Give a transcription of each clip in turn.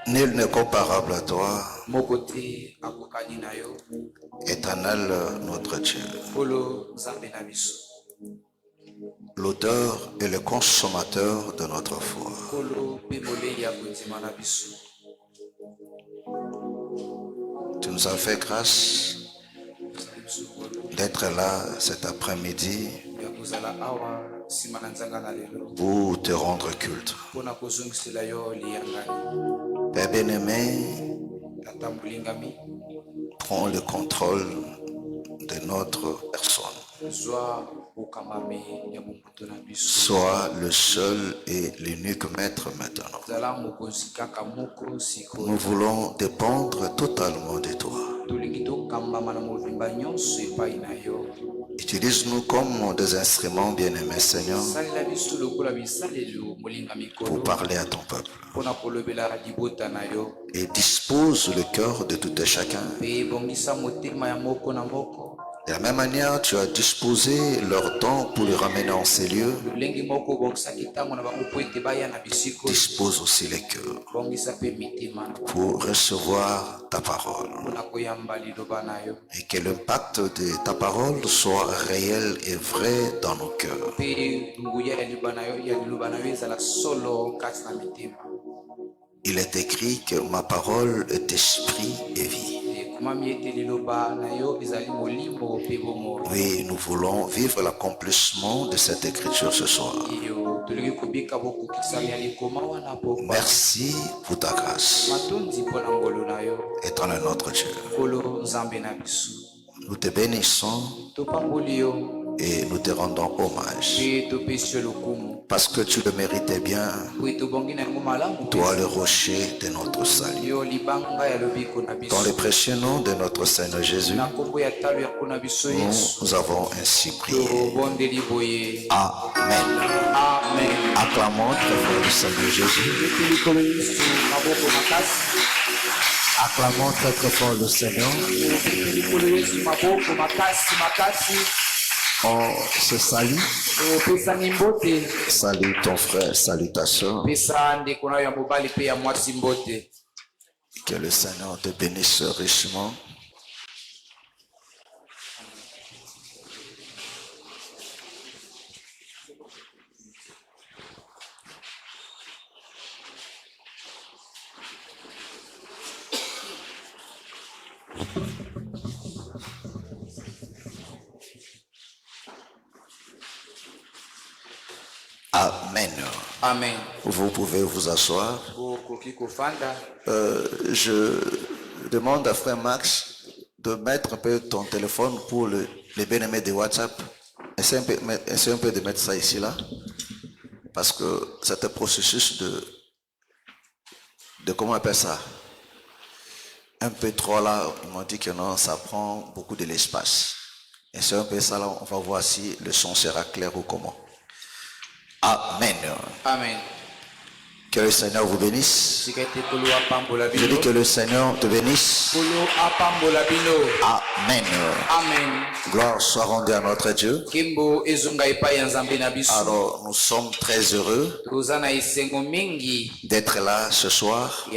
Nul n'est comparable à toi, éternel notre Dieu, l'auteur et le consommateur de notre foi. Tu nous as fait grâce d'être là cet après-midi pour te rendre culte. Père bien-aimé, prends le contrôle de notre personne. Sois le seul et l'unique maître maintenant. Nous voulons dépendre totalement de toi. Utilise-nous comme des instruments bien-aimés, Seigneur, pour parler à ton peuple. Et dispose le cœur de tout et chacun. De la même manière, tu as disposé leur temps pour les ramener en ces lieux. Dispose aussi les cœurs pour recevoir ta parole. Et que l'impact de ta parole soit réel et vrai dans nos cœurs. Il est écrit que ma parole est esprit et vie. Oui, nous voulons vivre l'accomplissement de cette écriture ce soir. Merci pour ta grâce. Éternel notre Dieu, nous te bénissons et nous te rendons hommage. Parce que tu le méritais bien, toi le rocher de notre salut. Dans le précieux nom de notre Seigneur Jésus, nous avons ainsi prié. Amen. Amen. Acclamons très fort le Seigneur Jésus. Acclamons très très fort le Seigneur. On se salue. Salut ton frère, salut ta soeur. Que le Seigneur te bénisse richement. Amen. Amen. Vous pouvez vous asseoir. Je demande à frère Max de mettre un peu ton téléphone pour les bien-aimés de WhatsApp. Essaye un peu de mettre ça ici là. Parce que c'est un processus de comment on appelle ça? Un peu trop là, ils m'ont dit que non, ça prend beaucoup de l'espace. Et c'est un peu ça là, on va voir si le son sera clair ou comment. Amen. Amen. Que le Seigneur vous bénisse. Je dis que le Seigneur te bénisse. Amen. Amen. Gloire soit rendue à notre Dieu. Alors, nous sommes très heureux d'être là ce soir.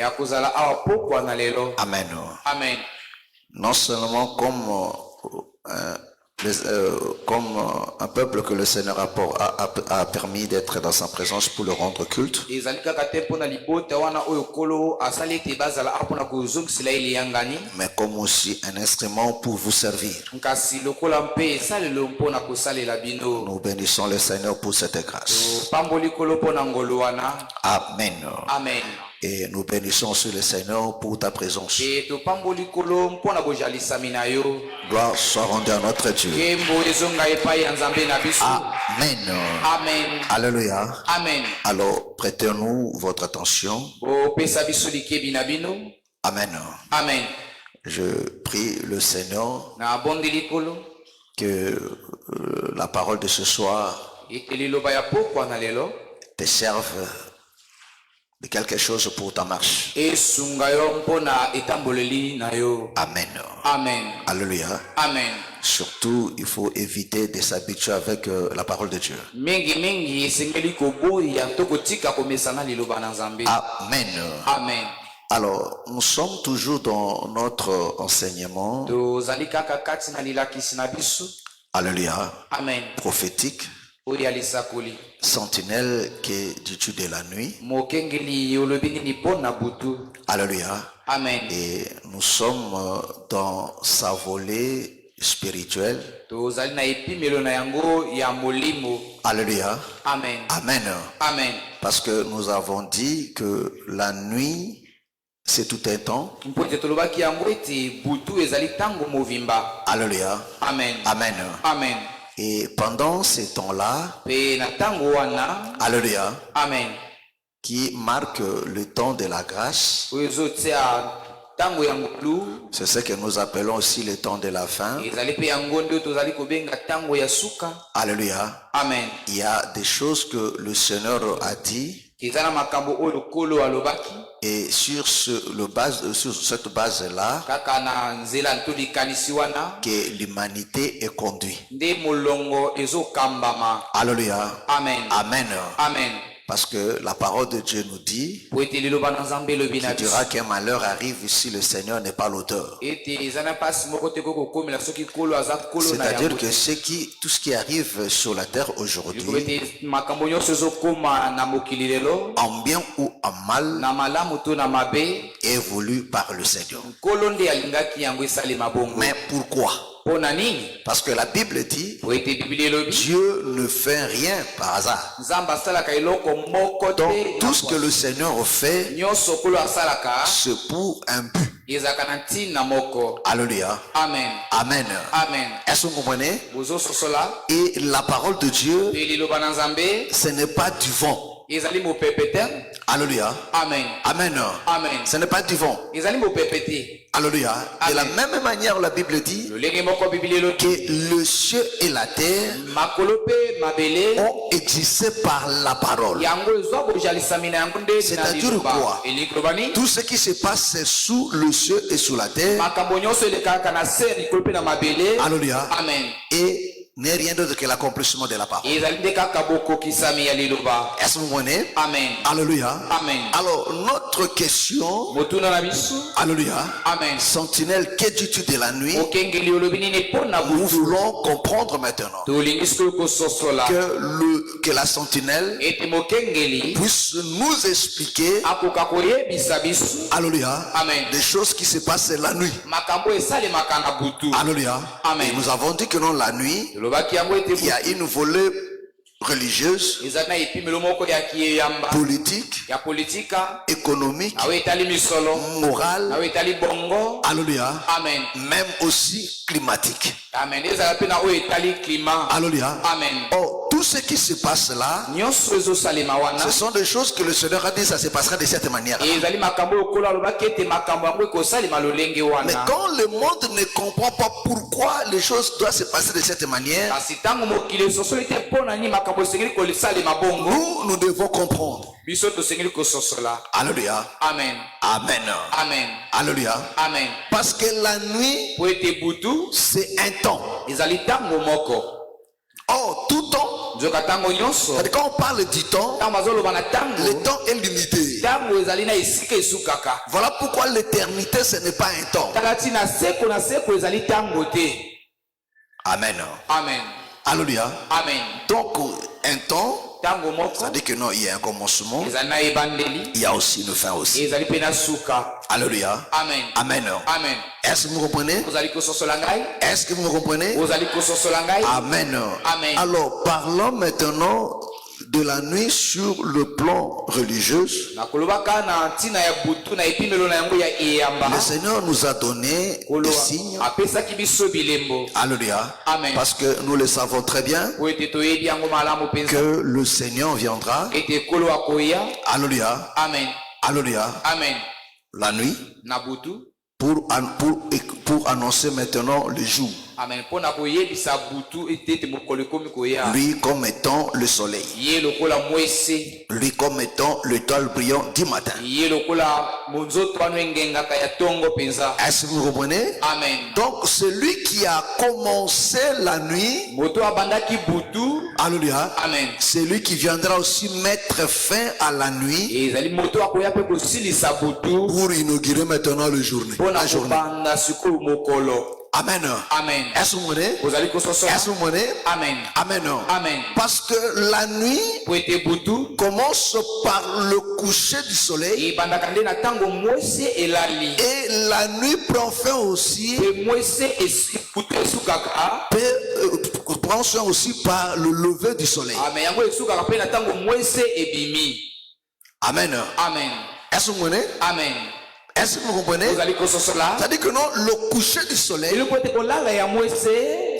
Amen. Amen. Non seulement comme comme un peuple que le Seigneur a permis d'être dans sa présence pour le rendre culte. Mais comme aussi un instrument pour vous servir. Nous bénissons le Seigneur pour cette grâce. Amen. Amen. Et nous bénissons aussi le Seigneur pour ta présence. Gloire soit rendue à notre Dieu. Amen. Amen. Alléluia. Amen. Alors, prêtez-nous votre attention. Amen. Amen. Je prie le Seigneur que la parole de ce soir te serve de quelque chose pour ta marche. Amen. Amen. Alléluia. Amen. Surtout, il faut éviter de s'habituer avec la parole de Dieu. Amen. Amen. Alors, nous sommes toujours dans notre enseignement. Alléluia. Amen. Prophétique. Sentinelle qui est du dessus de la nuit. Alléluia. Amen. Et nous sommes dans sa volée spirituelle. Alléluia. Amen. Amen. Amen. Parce que nous avons dit que la nuit, c'est tout un temps. Alléluia. Amen. Amen. Amen. Et pendant ces temps-là, alléluia, Amen. qui marque le temps de la grâce, c'est ce que nous appelons aussi le temps de la fin. Alléluia. Amen. Il y a des choses que le Seigneur a dit. Et sur cette base-là, que l'humanité est conduite. Alléluia. Amen. Amen. Amen. Parce que la parole de Dieu nous dit qu'il dira qu'un malheur arrive si le Seigneur n'est pas l'auteur. C'est-à-dire que tout ce qui arrive sur la terre aujourd'hui, en bien ou en mal, est voulu par le Seigneur. Mais pourquoi? Parce que la Bible dit Dieu ne fait rien par hasard. Donc tout ce que le Seigneur fait, c'est pour un but. Alléluia. Amen. Amen. Amen. Est-ce que vous comprenez? Et la parole de Dieu, ce n'est pas du vent. Alléluia. Amen. Amen. Amen. Ce n'est pas du vent. Alléluia. De la même manière, la Bible dit que le ciel et la terre ont existé par la parole. C'est-à-dire quoi? Tout ce qui se passe sous le ciel et sous la terre. Alléluia. Amen. Et n'est rien d'autre que l'accomplissement de la parole. Est-ce que vous comprenez? Amen. Alléluia. Amen. Alors, notre question, alléluia, Amen. sentinelle, qu'est du de la nuit? Nous voulons comprendre maintenant que la sentinelle puisse nous expliquer, alléluia, Amen. des choses qui se passent la nuit. Alléluia. Amen. Et nous avons dit que non, la nuit, il y a une volée religieuse, politique, économique, morale, alléluia, Amen. même aussi climatique. Amen. Alléluia. Amen. Oh, tout ce qui se passe là, ce sont des choses que le Seigneur a dit, ça se passera de cette manière. Mais quand le monde ne comprend pas pourquoi les choses doivent se passer de cette manière, nous devons comprendre. Alléluia. Amen. Amen. Amen. Alléluia. Amen. Parce que la nuit, c'est un temps. Oh, tout temps. C'est-à-dire quand on parle du temps, le temps est limité. Voilà pourquoi l'éternité, ce n'est pas un temps. Amen. Amen. Alléluia. Amen. Donc, un temps, Tango moko. ça dit que non, il y a un commencement, Ezana ebandeli. il y a aussi une fin aussi. Ezali pena suka. Alléluia. Amen. Amen. Amen. Est-ce que vous comprenez? Ozali kososola ngai. Est-ce que vous me comprenez? Ozali kososola ngai. Amen. Amen. Alors, parlons maintenant de la nuit sur le plan religieux. Nakolobaka na ntina ya butu na epimelo na yango ya eyamba. Le Seigneur nous a donné des signes. Apesaki biso bilembo. Alléluia. Amen. Parce que nous le savons très bien Po ete toyebi yango malamu penza. que le Seigneur viendra. Ete kolo akoya. Alléluia. Amen. Alléluia. Amen. La nuit Na butu. pour annoncer maintenant le jour. Amen. Pona koyebisa butu ete mokolo komi koya. Lui comme étant le soleil. Ye lokola mwese. Lui comme étant l'étoile brillante du matin. Ye lokola monzoto anu engengaka ya tongo penza. Est-ce que vous comprenez? Amen. Donc celui qui a commencé la nuit, Moto abandaki butu. alléluia, Amen. c'est lui qui viendra aussi mettre fin à la nuit Ezali moto akoya pe kosilisa butu. pour inaugurer maintenant la journée. Pona La journée. kobanda sikoyo mokolo. Amen. Amen. Est-ce que vous comprenez? Ozali kososola. Est-ce que vous comprenez? Amen. Amen. Amen. Parce que la nuit Po ete butu. commence par le coucher du soleil Ebandaka nde na tango mwese elali. et la nuit prend fin aussi, Pe mwese butu esukaka. prend fin aussi par le lever du soleil. Amen. Yango esukaka pe na tango mwese ebimi. Amen. Amen. Est-ce que vous comprenez? Amen. Est-ce que vous comprenez? Ozali kososola. C'est-à-dire que non, le coucher du soleil, Eloko ete kolala ya mwese.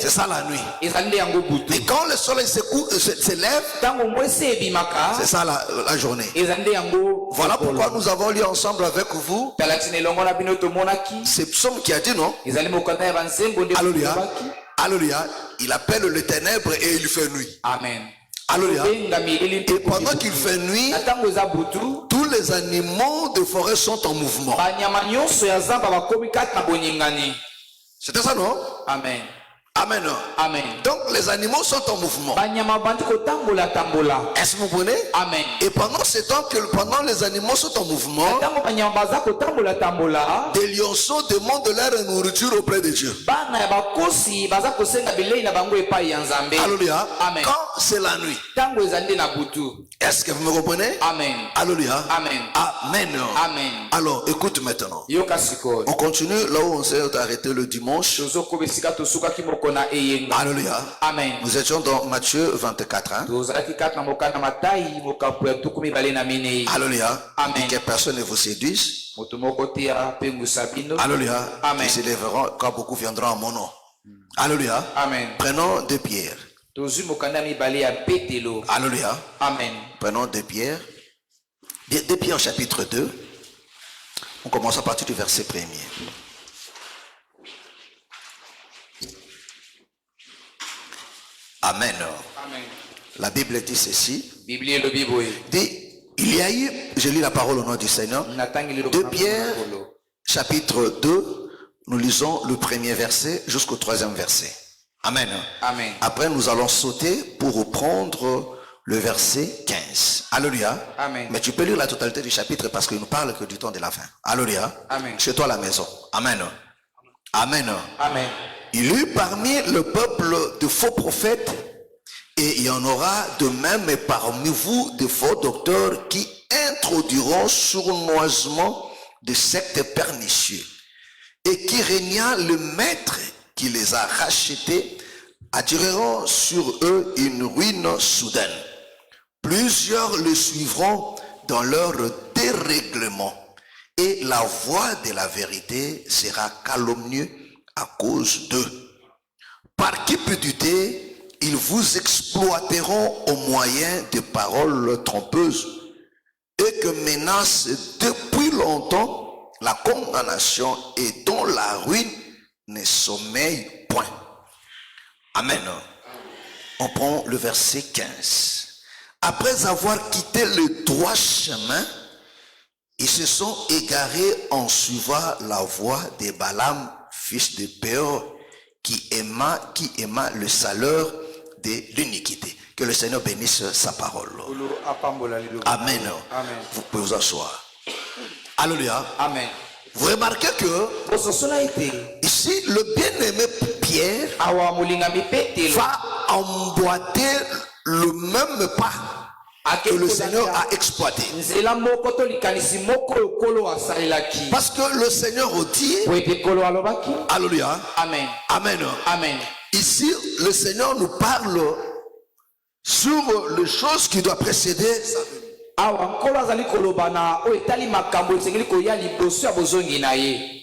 c'est ça la nuit. Ezali nde yango butu. Et quand le soleil se lève, Tango mwese ebimaka. c'est ça la journée. Ezali nde yango. Voilà pourquoi nous avons lu ensemble avec vous Talatine elongo na bino tomonaki. c'est Psaume qui a dit non. Ezali mokanda ya banzembo nde Alléluia. tolobaki. Alléluia. Il appelle les ténèbres et il fait nuit. Amen. Alléluia. Tobengami elili mpe Et pendant qu'il fait nuit, na tango eza butu. tous les animaux de forêt sont en mouvement. Banyama nyonso ya zamba bakomi kati na boningani. C'était ça, non? Amen. Amen. Amen. Donc les animaux sont en mouvement. Banyama bandi kotambola tambola. Est-ce que vous comprenez? Amen. Et pendant ce temps que pendant les animaux sont en mouvement, Tango banyama baza kotambola tambola. des lionceaux demandent leur nourriture auprès de Dieu. Bana ya bakosi baza kosenga bilei na bango epai ya Nzambe. Alléluia. Amen. Quand c'est la nuit. Tango ezali na butu. Est-ce que vous me comprenez? Amen. Alléluia. Amen. Amen. Amen. Alors, écoute maintenant. Yoka sikoyo. On continue là où on s'est arrêté le dimanche. Tozoko besika tosukaki moko na eyenga. Alléluia. Amen. Nous étions dans Matthieu 24. Hein? Tozalaki kati na mokanda matai mokampo ya tuku mibale na minei. Alléluia. Amen. Et que personne ne vous séduise. Moto moko te apengusa bino. Alléluia. Amen. Ils s'élèveront quand beaucoup viendront en mon nom. Alléluia. Amen. Prenons deux pierres. Tozwi mokanda mibale ya petelo. Alléluia. Amen. Prenons deux pierres. Deux pierres au chapitre 2. On commence à partir du verset 1er. Amen. Amen. La Bible dit ceci. Biblia elobi boye. Dit, il y a eu, je lis la parole au nom du Seigneur. Natangi lelo. 2 Pierre, chapitre 2, nous lisons le premier verset jusqu'au troisième verset. Amen. Amen. Après, nous allons sauter pour reprendre le verset 15. Alléluia. Amen. Mais tu peux lire la totalité du chapitre parce qu'il ne parle que du temps de la fin. Alléluia. Amen. Chez toi à la maison. Amen. Amen. Amen. Il y eut parmi le peuple de faux prophètes, et il y en aura de même parmi vous de faux docteurs qui introduiront sournoisement de sectes pernicieux, et qui régnant le maître qui les a rachetés attireront sur eux une ruine soudaine. Plusieurs le suivront dans leur dérèglement, et la voix de la vérité sera calomnieuse à cause d'eux. Par cupidité, ils vous exploiteront au moyen de paroles trompeuses, et que menace depuis longtemps la condamnation et dont la ruine ne sommeille point. Amen. On prend le verset 15. Après avoir quitté le droit chemin, ils se sont égarés en suivant la voie de Balaam, fils de Béor, qui aima le salaire de l'iniquité. Que le Seigneur bénisse sa parole. Amen. Amen. Vous pouvez vous asseoir. Alléluia. Amen. Vous remarquez que ici, le bien-aimé Pierre va emboîter le même pas que le Seigneur a exploité. Parce que le Seigneur dit, alléluia, Amen. Amen. Amen. Ici, le Seigneur nous parle sur les choses qui doivent précéder sa venue.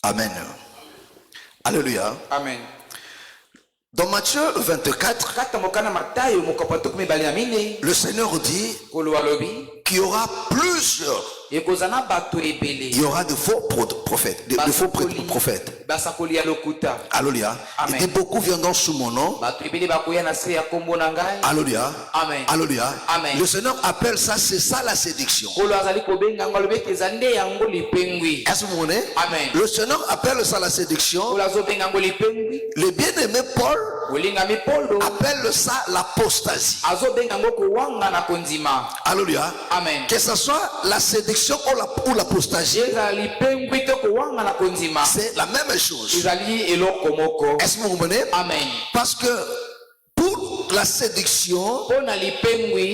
Amen. Alléluia. Amen. Dans Matthieu 24, le Seigneur dit qu'il y aura plusieurs. Il y aura de faux prophètes, de faux prophètes. Alléluia. Il dit beaucoup viendront sous mon nom. Alléluia. Amen. Alléluia. Amen. Le Seigneur appelle ça, c'est ça la séduction. Est-ce que vous comprenez? Amen. Le Seigneur appelle ça la séduction. Le bien-aimé Paul appelle ça l'apostasie. Alléluia. Amen. Que ce soit la séduction ou l'apostasie, c'est la même chose. Est-ce que vous comprenez? Amen. Parce que pour la séduction,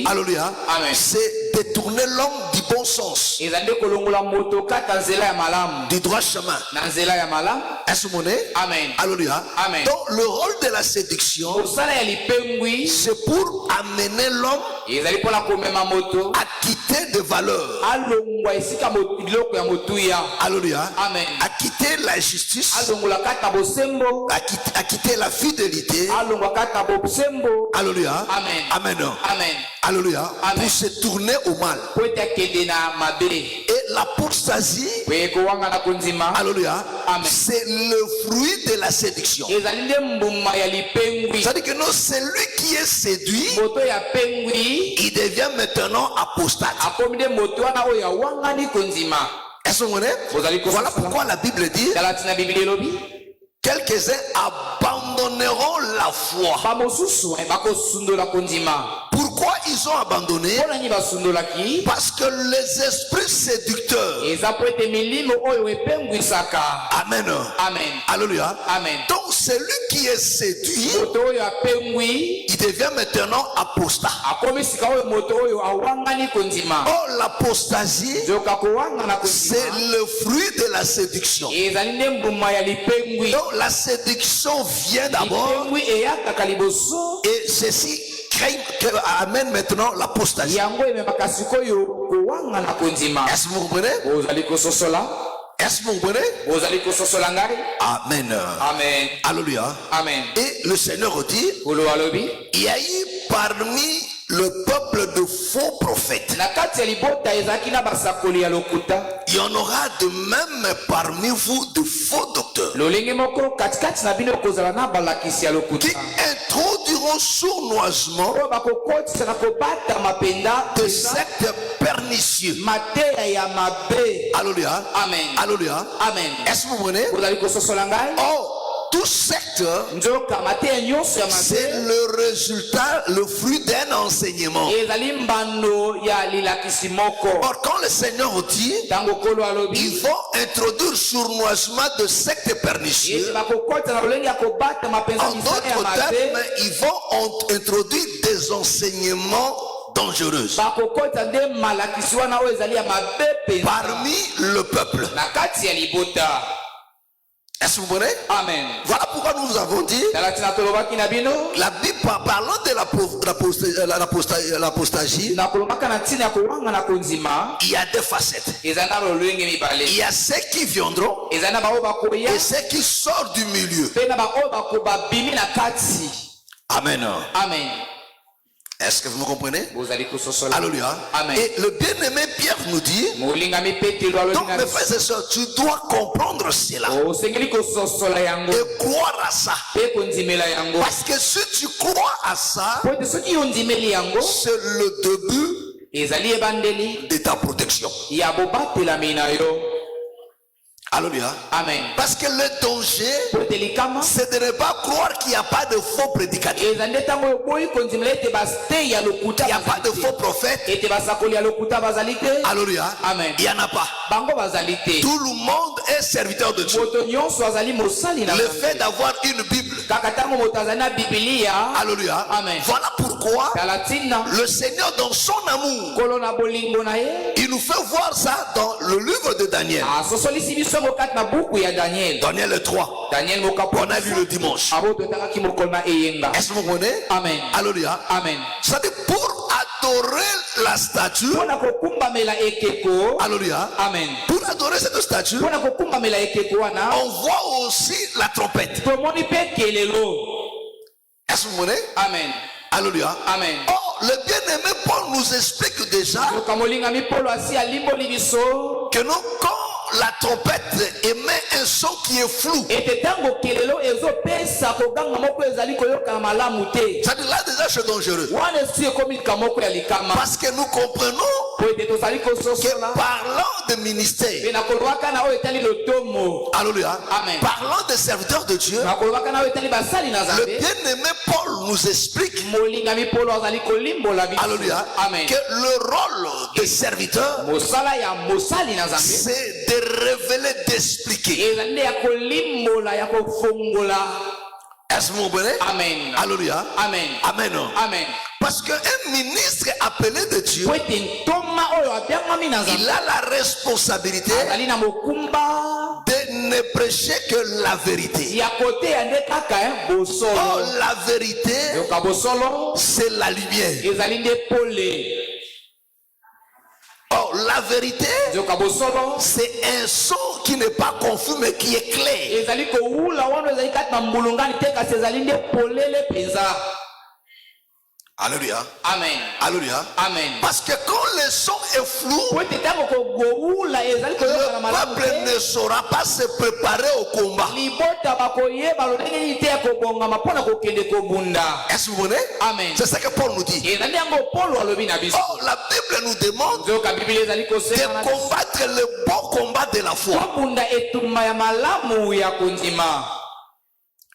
alléluia, c'est détourner l'homme du bon sens, du droit chemin. Est-ce que vous comprenez? Amen. Alléluia. Amen. Donc le rôle de la séduction, c'est pour amener l'homme à quitter des valeurs. Alléluia. Amen. À quitter la justice, à quitter la fidélité. Alléluia. Amen. Amen. Amen. Alléluia. Amen. Pour se tourner au mal. Et l'apostasie, alléluia, Amen. c'est le fruit de la séduction. C'est-à-dire que non, celui qui est séduit, il devient maintenant apostate. Est-ce que vous comprenez? Voilà pourquoi la Bible dit, quelques-uns abandonneront la foi. Pourquoi ils ont abandonné? Parce que les esprits séducteurs. Amen. Amen. Alléluia. Amen. Donc celui qui est séduit, il devient maintenant apostat. Oh, l'apostasie, c'est le fruit de la séduction. Donc la séduction vient d'abord et ceci amène maintenant l'apostasie. Est-ce que vous comprenez? Est-ce que vous comprenez? Amen. Amen. Alléluia. Amen. Et le Seigneur dit, il y a eu parmi le peuple de faux prophètes. Il y en aura de même parmi vous de faux docteurs qui introduiront sournoisement de sectes pernicieux. Alléluia. Amen. Alléluia. Amen. Est-ce que vous comprenez? Oh, tout secte, c'est le résultat, le fruit d'un enseignement. Or, quand le Seigneur dit, ils vont introduire sournoisement de sectes pernicieux. En d'autres termes, ils vont introduire des enseignements dangereux parmi le peuple. Est-ce que vous comprenez? Amen. Voilà pourquoi nous avons dit, la Bible parlant de l'apostasie, il y a deux facettes. Il y a ceux qui viendront et ceux qui sortent du milieu. Amen. Amen. Est-ce que vous me comprenez? bozali kososola. Alléluia. Amen. Et le bien-aimé Pierre nous dit, molingami petelo alobi donc na mes frères et sœurs, tu dois comprendre cela osengeli kososola yango et croire à ça. mpe kondimela yango Parce que si tu crois à ça, po ete soki ondimeli yango c'est le début ezali ebandeli de ta protection. ya bobatelami na yo. Alléluia. Amen. Parce que le danger, po ete likama c'est de ne pas croire qu'il n'y a pas de faux prédicateurs, eza nde ntango oyo boyi kondimela ete baste ya lokuta qu'il n'y a pas de bazali faux te prophètes. ete basakoli ya lokuta bazali te. Alléluia. Amen. Il n'y en a pas. bango bazali te. Tout le monde est serviteur de Dieu. moto nyonso azali mosali na Le Nzambe. fait d'avoir une Bible. kaka ntango moto azali na bibilia. Alléluia. Amen. Voilà pourquoi tala ntina le Seigneur, dans son amour, nkolo na bolingo na ye il nous fait voir ça dans le livre de Daniel. asosolisi biso yango kati na buku ya daniel. Daniel le 3. daniel mokapo On a lu le dimanche. abo totangaki mokolo na eyenga. Est-ce que vous comprenez? Amen. Alléluia. Amen. C'est-à-dire pour adorer la statue. mpona kokumbamela ekeko. Alléluia. Amen. Pour adorer cette statue, mpona kokumbamela ekeko wana on voit aussi la trompette. tomoni mpe kelelo. Est-ce que vous comprenez? Amen. Alléluia. Amen. Or, le bien-aimé Paul nous explique déjà yoka molingami polo asi alimboli biso que nous, quand la trompette émet un son qui est flou, ete ntango kelelo ezopesa koganga moko ezali koyokana malamu te. c'est-à-dire là déjà c'est dangereux. wana esi ekomi likambo moko ya likama Parce que nous comprenons po ete tozali que kososola parlant de ministère, mpe nakolobaka na oyo etali lotomo. alléluia, Amen. parlant des serviteurs de Dieu, nakolobaka na oyo etali basali na le nzambe. bien-aimé Paul nous explique, molingami polo azali kolimbola biso. alléluia, Amen. que le rôle des serviteurs, mosala ya mosali na nzambe c'est de révéler, d'expliquer. ezali nde ya kolimbola ya kofongola. Est-ce que vous comprenez? Amen. Alléluia. Amen. Amen. Amen. Parce qu'un ministre appelé de Dieu, po ete ntoma oyo abiangami na il nzambe a la responsabilité azali na mokumba de ne prêcher que la vérité. ya koteya nde kaka Oh, bosolo. la vérité, yoka bosolo c'est la lumière. ezali nde pole. Oh, la vérité, yoka bosolo c'est un son qui n'est pas confus mais qui est clair. ezali kowula wana ezali kati na mbulungani te kasi ezali nde polele mpenza. Alléluia. Amen. Alléluia. Amen. Parce que quand le son est flou, po ete ntango kogowula ezali koyokana le malamu peuple te ne saura pas se préparer au combat. libota bakoyeba lolenge nini te ya kobongama mpona kokende kobunda. Est-ce que vous voyez? Amen. C'est ce que Paul nous dit. ezali yango polo alobi na biso. Oh, la Bible nous demande nzoka biblia ezali de kosenga na biso combattre le bon combat de la foi. kobunda etumba ya malamu ya kondima.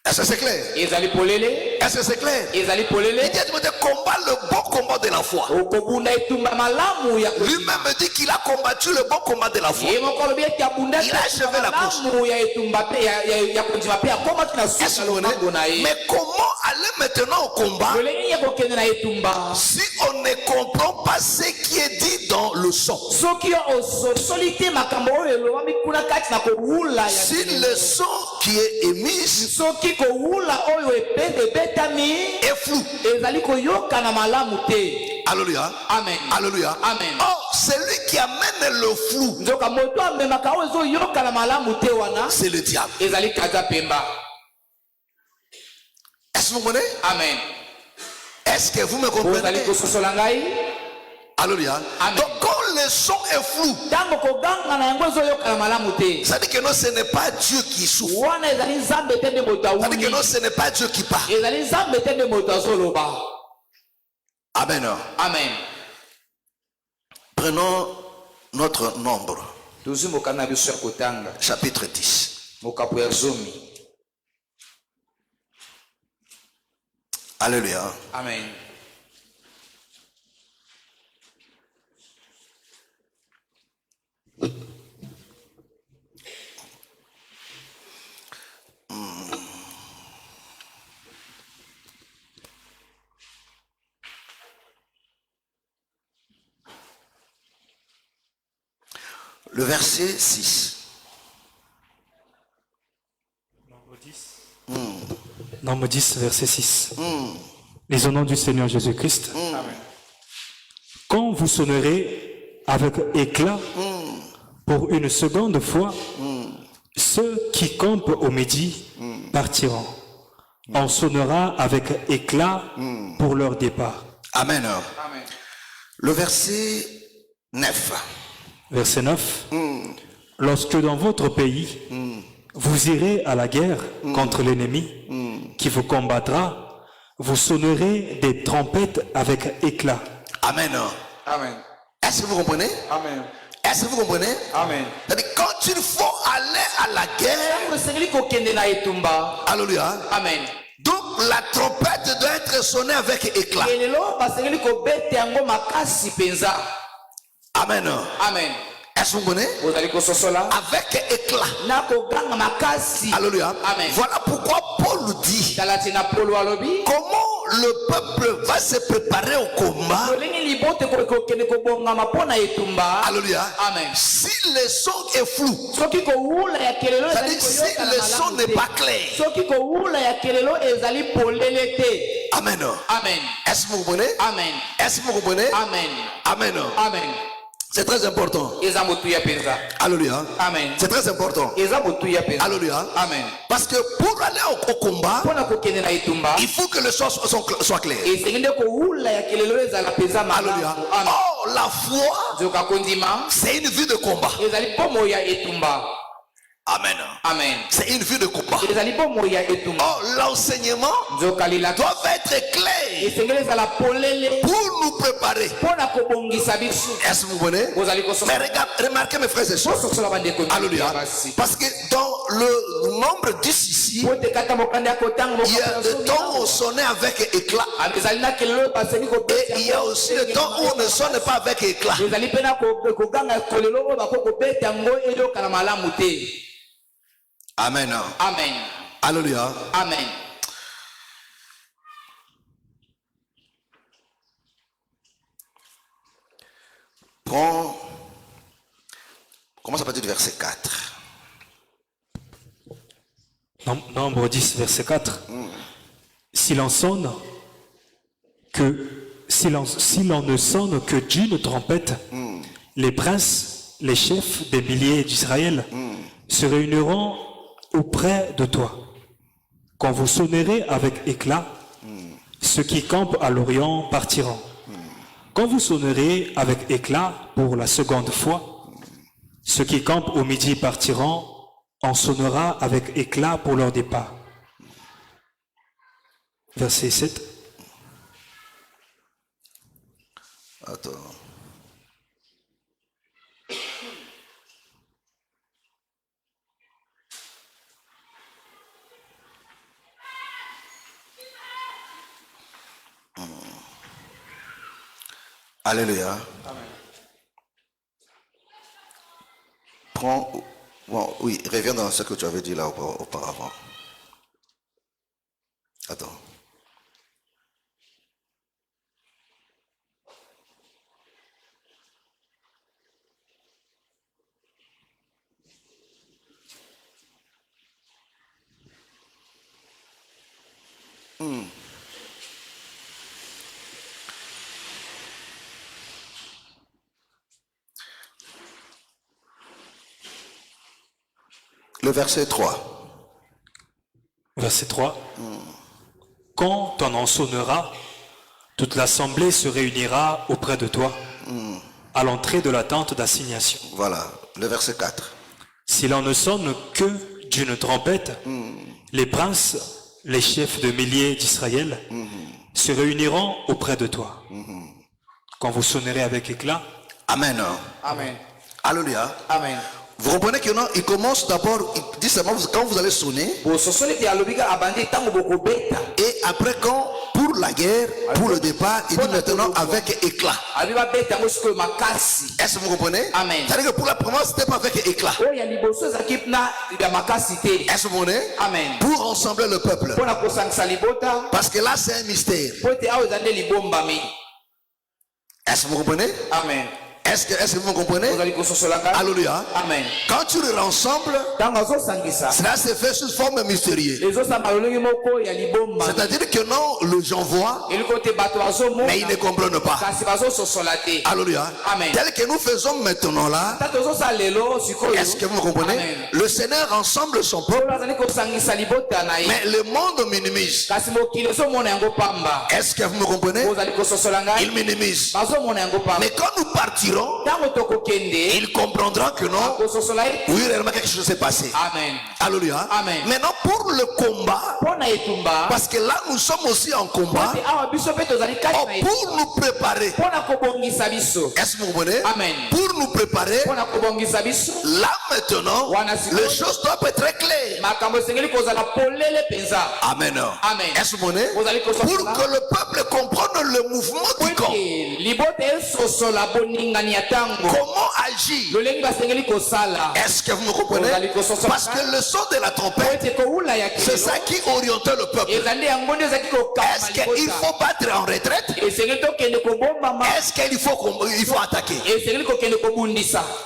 Est-ce que c'est clair? ezali polele. Est-ce que c'est clair? ezali Il polele. dit de combattre le bon combat de la foi. okobunda etumba malamu ya kondima. Lui-même dit qu'il a combattu le bon combat de la foi. ye moko alobi ete abunda Il a achevé la course. malamu ya etumba pe ya kondima mpe akomaki na Est-ce suka que vous lobango na voyez? ye. Mais comment aller maintenant au combat lolenge ye kokende na etumba si on ne comprend pas ce qui est dit dans le son? soki ososoli te makambo oyo elobami kuna kati na kowula ya Si kelelo. le son qui est émis soki kowula oyo ebetami est flou. ezali koyokana malamu te. Alléluia. Amen. Alléluia. Amen. Or, celui qui amène le flou, nzoka moto amemaka oyo ezoyokana malamu te wana c'est le diable. ezali kaza pemba. Est-ce que vous comprenez? Amen. Est-ce que vous me ozali comprenez? kososola ngai. Alléluia. Amen. Donc quand le son est flou, ntango koganga na yango ezoyokana malamu te ça dit que non, ce n'est pas Dieu qui souffle. wana ezali nzambe te nde moto Ça dit que awuli. non, ce n'est pas Dieu qui parle. ezali nzambe te nde moto azoloba. Amen. Amen. Prenons notre nombre, tozwi mokanda na biso ya kotanga chapitre 10. mokapo ya zomi. Alléluia. Amen. Le verset 6. Nombre 10, verset 6. Les au nom du Seigneur Jésus-Christ. Quand vous sonnerez avec éclat pour une seconde fois, ceux qui campent au midi partiront. On sonnera avec éclat pour leur départ. Amen. Amen. Le verset 9. Verset 9. Lorsque dans votre pays, vous irez à la guerre contre l'ennemi qui vous combattra, vous sonnerez des trompettes avec éclat. Amen. Amen. Est-ce que vous comprenez? Amen. Est-ce que vous comprenez? Amen. C'est-à-dire, quand il faut aller à la guerre, alléluia. Amen. Donc la trompette doit être sonnée avec éclat. Amen. Amen. Est-ce que vous comprenez? Avec éclat. Alléluia. Amen. Voilà pourquoi Paul dit comment le peuple va se préparer au combat. Alléluia. Amen. Si le son est flou, c'est-à-dire si le son n'est pas clair. Amen. Amen. Est-ce que vous comprenez? Amen. Est-ce que vous comprenez? Amen. Amen. Amen. C'est très important. Alléluia. Amen. C'est très important. Alléluia. Amen. Parce que pour aller au combat, il faut que le son soit clair. Alléluia. Oh, la foi, c'est une vie de combat. Amen. Amen. C'est une vie de combat. Oh, l'enseignement doit être clair pour nous préparer. Est-ce que vous comprenez? Mais remarquez mes frères et sœurs. Alléluia. Parce que dans le nombre 10 ici, il y a le temps où on sonnait avec éclat. Et il y a aussi le temps où on ne sonne pas avec éclat. Amen. Amen. Alléluia. Amen. Prends. Commence à partir du verset 4. Nombre 10, verset 4. Si l'on ne sonne que d'une trompette, les princes, les chefs des milliers d'Israël se réuniront auprès de toi. Quand vous sonnerez avec éclat, ceux qui campent à l'Orient partiront. Quand vous sonnerez avec éclat pour la seconde fois, ceux qui campent au midi partiront, on sonnera avec éclat pour leur départ. Verset 7. Attends. Alléluia. Amen. Prends. Bon, oui, reviens dans ce que tu avais dit là auparavant. Attends. Le verset 3. Verset 3. Quand on en sonnera, toute l'assemblée se réunira auprès de toi, à l'entrée de la tente d'assignation. Voilà, le verset 4. Si l'on ne sonne que d'une trompette, les princes, les chefs de milliers d'Israël, se réuniront auprès de toi. Quand vous sonnerez avec éclat. Amen. Amen. Alléluia. Amen. Vous comprenez que non, il commence d'abord, il dit seulement quand vous allez sonner. Et après quand, pour la guerre, pour le départ, il dit maintenant avec éclat. Est-ce que vous comprenez? Amen. C'est-à-dire que pour la première, c'était pas avec éclat. Est-ce que vous comprenez? Amen. Pour ensembler le peuple. Parce que là, c'est un mystère. Est-ce que vous comprenez? Amen. Est-ce que vous me comprenez? Alléluia. Amen. Quand tu les rassembles, cela se fait sous forme mystérieuse. C'est-à-dire que non, le gens voient, mais ils ne comprennent pas. Alléluia. Amen. Tel que nous faisons maintenant là, est-ce que vous me comprenez? Amen. Le Seigneur rassemble son peuple, mais le monde minimise. Est-ce que vous me comprenez? Il minimise. Mais quand nous partirons, il comprendra que non, oui, réellement quelque chose s'est passé. Amen. Alléluia. Amen. Maintenant pour le combat, parce que là nous sommes aussi en combat, pour nous préparer. Est-ce que vous comprenez? Amen. Pour nous préparer, là maintenant, les choses doivent être très claires. Amen. Amen. Est-ce que vous comprenez? Pour que le peuple comprenne le mouvement du camp. Comment agir? Est-ce que vous me comprenez? Parce que le son de la trompette, c'est ça qui orientait le peuple. Est-ce qu'il faut battre en retraite? Est-ce qu'il faut attaquer?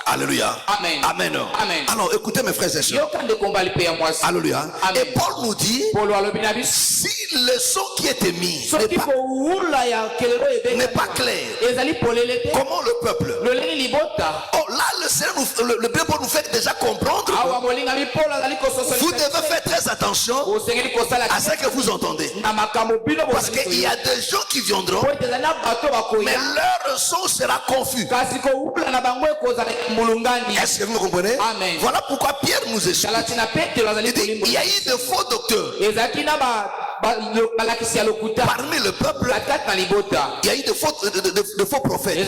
Alléluia. Amen. Amen. Amen. Alors écoutez mes frères et sœurs. Alléluia. Amen. Et Paul nous dit, si le son qui est émis n'est pas clair, comment le peuple? Oh là, le Seigneur le Bible nous fait déjà comprendre que vous devez faire très attention à ce que vous entendez. Parce qu'il y a des gens qui viendront, mais leur son sera confus. Est-ce que vous me comprenez? Amen. Voilà pourquoi Pierre nous explique. Il dit, il y a eu de faux docteurs. Parmi le peuple, il y a eu de faux prophètes.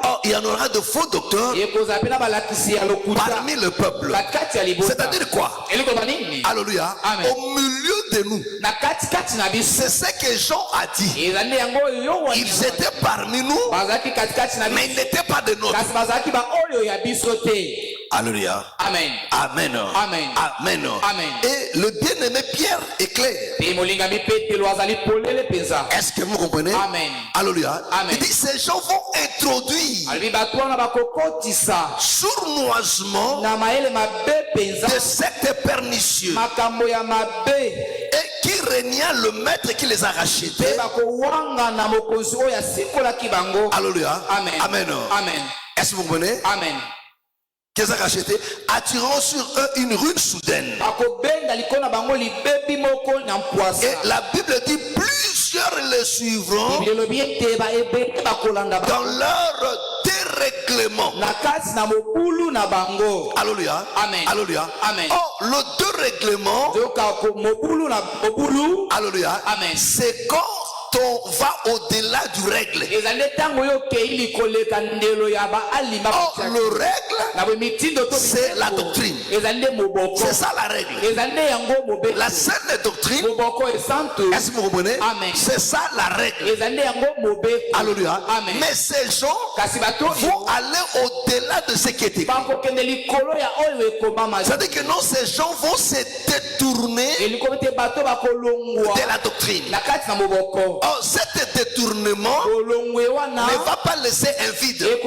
Oh, il y en aura de faux docteurs parmi le peuple. C'est-à-dire quoi? Alléluia. Amen. Au milieu de nous, c'est ce que Jean a dit. Ils étaient parmi nous, mais ils n'étaient pas de nôtres. Alléluia. Amen. Amen. Amen. Amen. Amen. Et le bien-aimé Pierre est clair. Est-ce que vous comprenez? Amen. Alléluia. Amen. Il dit ces gens vont introduire sournoisement de sectes pernicieux et qui régna le maître qui les a rachetés. Alléluia. Amen. Amen. Amen. Est-ce que vous comprenez? Amen. Qu'ils ont racheté, attirant sur eux une ruine soudaine. Et la Bible dit plusieurs les suivront dans leur dérèglement. Alléluia. Amen. Alléluia. Amen. Oh, le dérèglement, alléluia, Amen. c'est quand on va au-delà du règle. Oh, le règle, c'est la doctrine. C'est ça la règle. La saine doctrine, est-ce que vous comprenez? Amen. C'est ça la règle. Alléluia. Amen. Mais ces gens vont aller au-delà de ce qui était. C'est-à-dire que non, ces gens vont se détourner de la doctrine. Oh, cet détournement ne va pas laisser un vide. Mais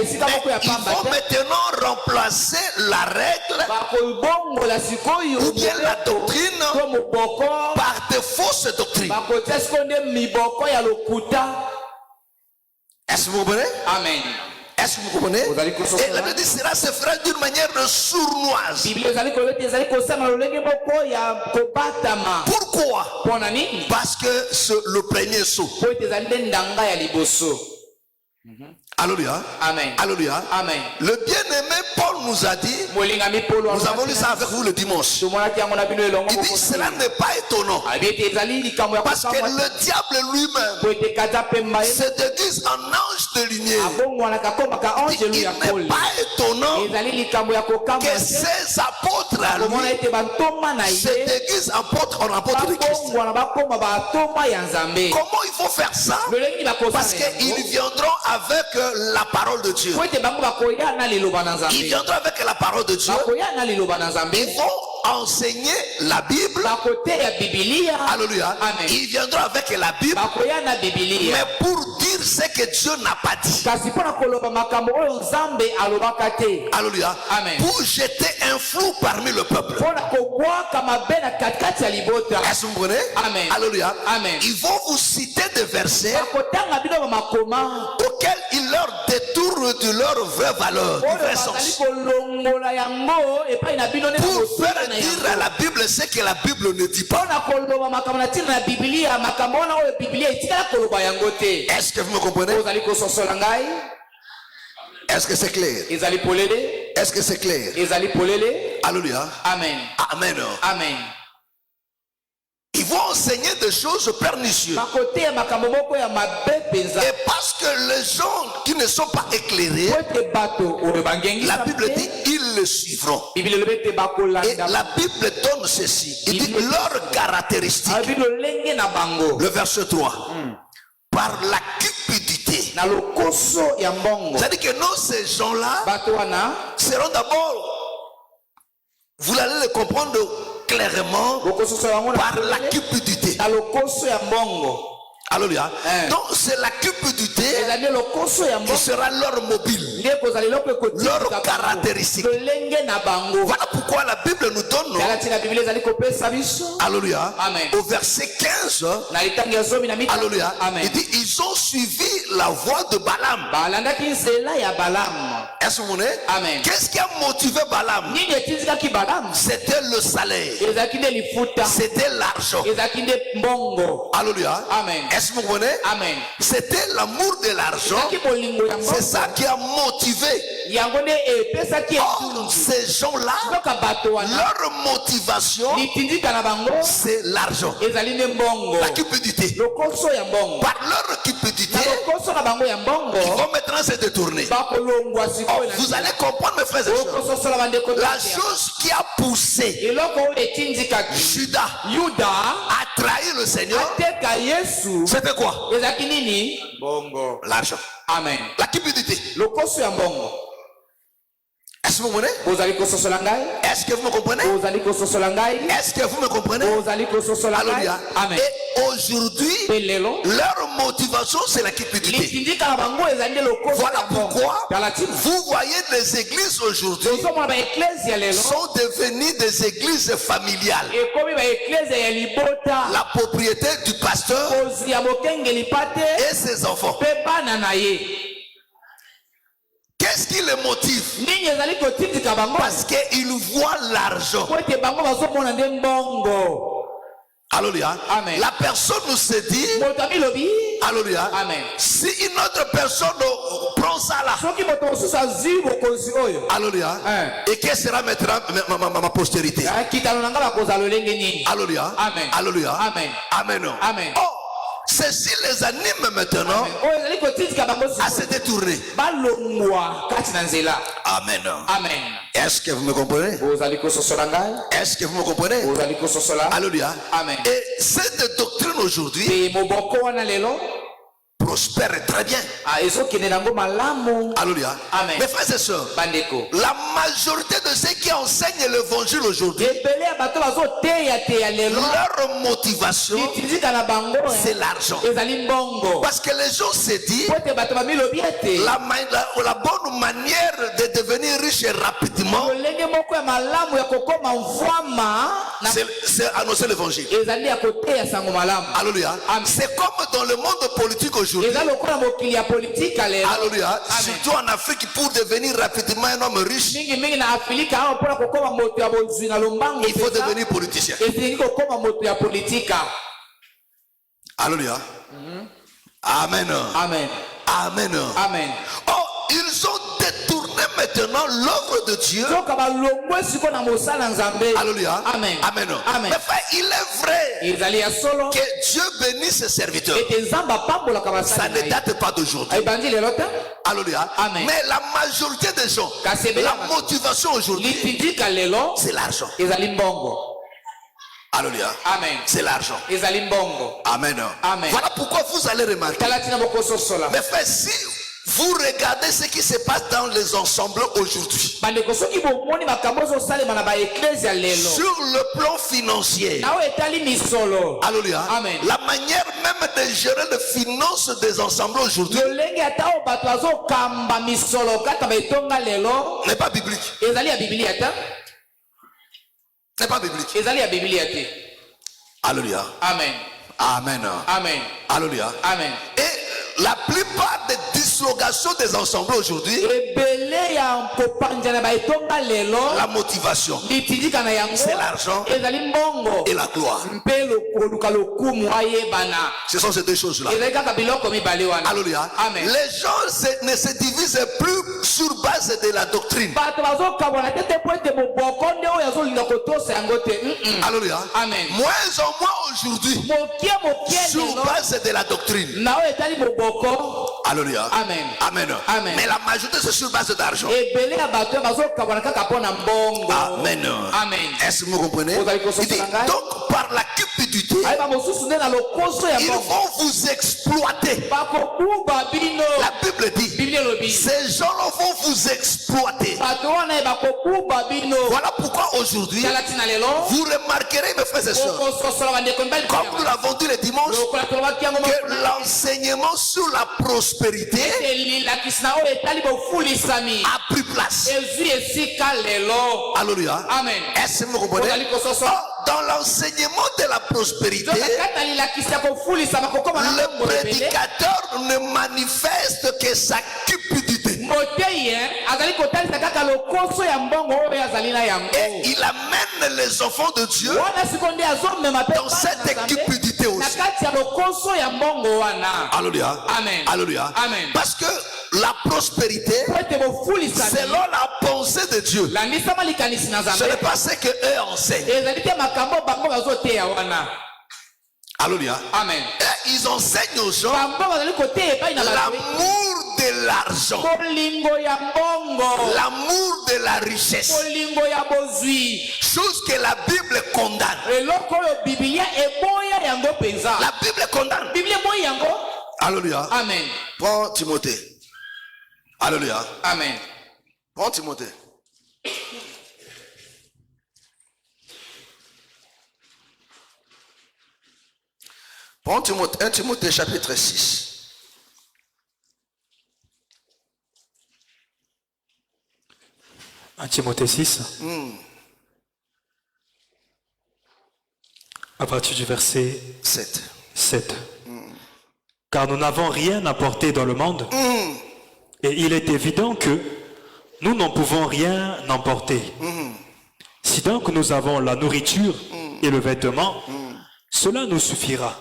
ils vont maintenant remplacer la règle ou bien la doctrine par de fausses doctrines. Est-ce que vous comprenez? Amen. Est-ce que vous comprenez? Et la Bible dit cela se fera d'une manière sournoise. Pourquoi? Parce que c'est le premier saut. Alléluia. Amen. Alléluia. Amen. Le bien-aimé Paul nous a dit, nous avons lu ça avec vous le dimanche. Il dit cela n'est pas étonnant. Parce que le diable lui-même se déguise en ange de lumière. Il n'est pas étonnant que ces apôtres à lui se déguisent en apôtres de Christ. Comment il faut faire ça? Parce qu'ils viendront avec la parole de Dieu. Ils viendront avec la parole de Dieu. Ils vont enseigner la Bible. Alléluia. Amen. Ils viendront avec la Bible. Mais pour dire ce que Dieu n'a pas dit. kasi mpona koloba makambo oyo nzambe alobaka te. Alléluia. Amen. Pour jeter un flou parmi le peuple. mpona kobwaka mabe na katikati ya libota. Est-ce que vous comprenez? Amen. Alléluia. Amen. Ils vont vous citer des versets bakotanga bino bamakoma auxquels ils leur détournent de leur vraie valeur, du oyo vrai bazali sens. kolongola yango epai na bino nde na Pour kosala faire na dire à yango la Bible ce que la Bible ne dit pas. mpona koloba makambo na ntina na bibilia makambo wana oyo bibilia etikala koloba yango te. Est-ce que vous me comprenez? ozali kososola ngai? Est-ce que c'est clair? ezali polele? Est-ce que c'est clair? ezali polele? Alléluia. Amen. Amen. Amen. Ils vont enseigner des choses pernicieuses. bakoteya makambo moko ya mabe mpenza Et parce que les gens qui ne sont pas éclairés, po ete bato oyo bangengisa la Bible dit ils le suivront. biblia elobi ete Et bakolanda la Bible donne ceci. Il dit leurs caractéristiques. abi lolenge na bango Le verset 3. Par la cupidité. na lokoso ya mbongo. C'est-à-dire que non, ces gens-là bato wana seront d'abord, vous allez le comprendre clairement, lokoso yango na par la polele, cupidité. na lokoso ya mbongo. Alléluia. Hein. Donc c'est la cupidité ezali lokoso ya qui mbongo sera leur mobile. nde kozala eloko ekotika Leur bango. caractéristique. lolenge na bango. Voilà pourquoi la Bible nous donne, tala ntina biblia ezali kopesa biso alléluia, Amen. au verset 15, na litangi ya zomi na mitano. alléluia, Amen. il dit ils ont suivi la voie de Balaam. balandaki nzela ya balamu. Est-ce que vous voyez? Amen. Qu'est-ce qui a motivé Balaam? nini etindikaki balamu? C'était le salaire, ezalaki nde lifuta, c'était l'argent. ezalaki nde mbongo. Alléluia. Amen. Est-ce que vous comprenez? Amen. C'était l'amour de l'argent. ezalaki bolingo ya C'est mbongo. ça qui a motivé. yango nde epesaki Or, etundi. ces gens-là, soka bato wana leur motivation, litindika na bango c'est l'argent. ezali nde mbongo. La cupidité. lokoso ya mbongo. Par leur cupidité, na lokoso na bango ya mbongo ils vont maintenant se détourner. bakolongwa Or, sikoyo na vous allez comprendre, mes frères et sœurs, okososola bandeko la na te. chose qui a poussé eloko oyo etindikaki Judas yuda à trahir le Seigneur, ateka yesu c'était quoi? ezalaki nini? mbongo. L'argent. Amen. La cupidité. lokoso ya mbongo. Est-ce que vous comprenez? ozali kososola ngai? Est-ce que vous me comprenez? ozali kososola ngai? Est-ce que vous me comprenez? ozali kososola ngai? Alléluia. Amen. Et aujourd'hui, mpe lelo leur motivation, c'est la cupidité. litindika na bango ezali nde lokoso Voilà ya mbongo. pourquoi tala ntina vous voyez les églises aujourd'hui ozomona baeklese ya lelo sont devenues des églises familiales. ekomi baeklese ya libota La propriété du pasteur kozi ya mokengeli pa te et ses enfants. mpe bana na ye. Qu'est-ce qui les motive? nini ezali kotindika bango? Parce qu'ils voient l'argent. po ete bango bazomona nde mbongo. Alléluia. Amen. La personne nous se dit, moto abilobi alléluia, Amen. si une autre personne prend ça là, soki moto mosusu azwi bokonzi oyo alléluia, et que sera maintenant ma postérité? kitano na nga bakozala lolenge nini? Alléluia. Amen. Alléluia. Amen. Amen. Amen. Oh, ceci les anime maintenant oyo ezali kotindika bango à se détourner. balongwa kati na nzela. Amen. Amen. Est-ce que vous me comprenez? ozali kososola ngai? Est-ce que vous me comprenez? ozali kososola? Alléluia. Amen. Et cette doctrine aujourd'hui mpe moboko wana lelo prospère très bien. ezokende nango malamu. Alléluia. Amen. Mes frères et sœurs, bandeko la majorité de ceux qui enseignent l'évangile aujourd'hui, ebele ya bato bazoteyateya lelo leur motivation, litindika na bango c'est l'argent. ezali mbongo. Parce que les gens se disent, po ete bato bamilobi ete la bonne manière de devenir riche rapidement, lolenge moko ya malamu ya kokoma mvwama c'est annoncer l'évangile. ezali ya koteya sango malamu. Alléluia. Amen. C'est comme dans le monde politique aujourd'hui. eza lokola mokili ya politika lelo. Alléluia. Amen. Surtout en Afrique, pour devenir rapidement un homme riche, mingimingi na afilika awa mpona kokoma moto ya bozwi na lombango il faut devenir politicien. ezilingi kokoma moto ya politika. Alléluia. Amen. Amen. Amen. Amen. Oh, ils ont détourné maintenant l'œuvre de Dieu. soka balongwe siko na mosala nzambe. Alléluia. Amen. Amen. Amen. Mais frère, il est vrai ezali ya solo que Dieu bénisse ses serviteurs. ete nzambe apambolaka Ça basali ne na ye. date pas d'aujourd'hui. ebandi lelo te. Alléluia. Amen. Mais la majorité des gens, Kasi ebele la ya- motivation aujourd'hui, litindika lelo c'est l'argent. ezali mbongo. Alléluia. Amen. C'est l'argent. ezali mbongo. Amen. Amen. Voilà pourquoi vous allez remarquer. tala ntina bokososola. Mais frère, si Vous regardez ce qui se passe dans les ensembles aujourd'hui. bandeko soki bomoni makambo ezosalema na baeklese ya lelo Sur le plan financier. nayo etali misolo. Alléluia. Amen. La manière même de gérer les finances des ensembles aujourd'hui lolenge ata oyo bato bazokamba misolo kata baitonga lelo n'est pas biblique. ezali ya biblia ta n'est pas biblique. ezali ya biblia te. Alléluia. Amen. Amen. Amen. Alléluia. Amen. Et la plupart des dislocations des ensembles aujourd'hui, ebele ya kopanja na baitonga lelo la motivation, litindika na yango c'est l'argent ezali mbongo et la gloire. mpe koluka lokumu ayebana. Ce sont ces deux choses-là. ezali kaka biloko mibale wana. Alléluia. Amen. Les gens ne se divisent plus sur base de la doctrine. bato bazokabwana te te po ete moboko nde oyo azolinga kotosa yango te. Alléluia. Amen. Moins en moins aujourd'hui mokie sur lelo base de la doctrine. na oyo etali moboko. Alléluia. Amen. Amen. Amen. Mais la majorité c'est sur base d'argent. ebele ya bato bazokabwana kaka mpo na mbongo. Amen. Amen. Est-ce que vous comprenez? Vous avez compris Il dit, ça? donc par la cupidité, ayeba mosusu nde na lokoso ya ils mbongo vont vous exploiter. bakokuba bino. La Bible dit, biblia elobi ces gens-là vont vous exploiter. bato wana bakokuba bino. Voilà pourquoi aujourd'hui, tala ntina lelo vous remarquerez, mes frères et sœurs, okososola bandeko mibali comme nous l'avons dit le dimanche, lokola tolobaki yango que l'enseignement sur la prospérité elilakisi na oyo etali bofulisami a pris place. ezwi esika lelo. Alléluia. Amen. Est-ce que vous comprenez? ozali kososo Oh, dans l'enseignement de la prospérité, kata lilakisi ya kofulisama kokoma na le mbongo ebele prédicateur ne manifeste que sa cupidité. motei azali kotalisa kaka lokoso ya mbongo oyo azali na yango. Et il amène les enfants de Dieu wana siko nde azomema mpe dans cette cupidité na aussi. kati ya lokoso ya mbongo wana. Alléluia. Amen. Alléluia. Amen. Parce que la prospérité, po ete bofulisami selon la pensée de Dieu, landisama likanisi na ce nzambe n'est pas ce que eux enseignent. ezali te makambo bango bazoteya wana. Alléluia. Amen. Et ils enseignent aux gens bango bazali koteya epai na bato l'amour de l'argent, bolingo ya mbongo l'amour de la richesse, bolingo ya bozwi chose que la Bible condamne. eloko oyo bibilia eboya yango mpenza. La Bible condamne. bibilia eboyi yango. Alléluia. Amen. Prends Timothée. Alléluia. Amen. Prends Timothée. Prends Timothée, 1 Timothée chapitre 6. Timothée 6, à partir du verset 7. 7. Car nous n'avons rien apporté dans le monde, et il est évident que nous n'en pouvons rien emporter. Si donc nous avons la nourriture et le vêtement, cela nous suffira.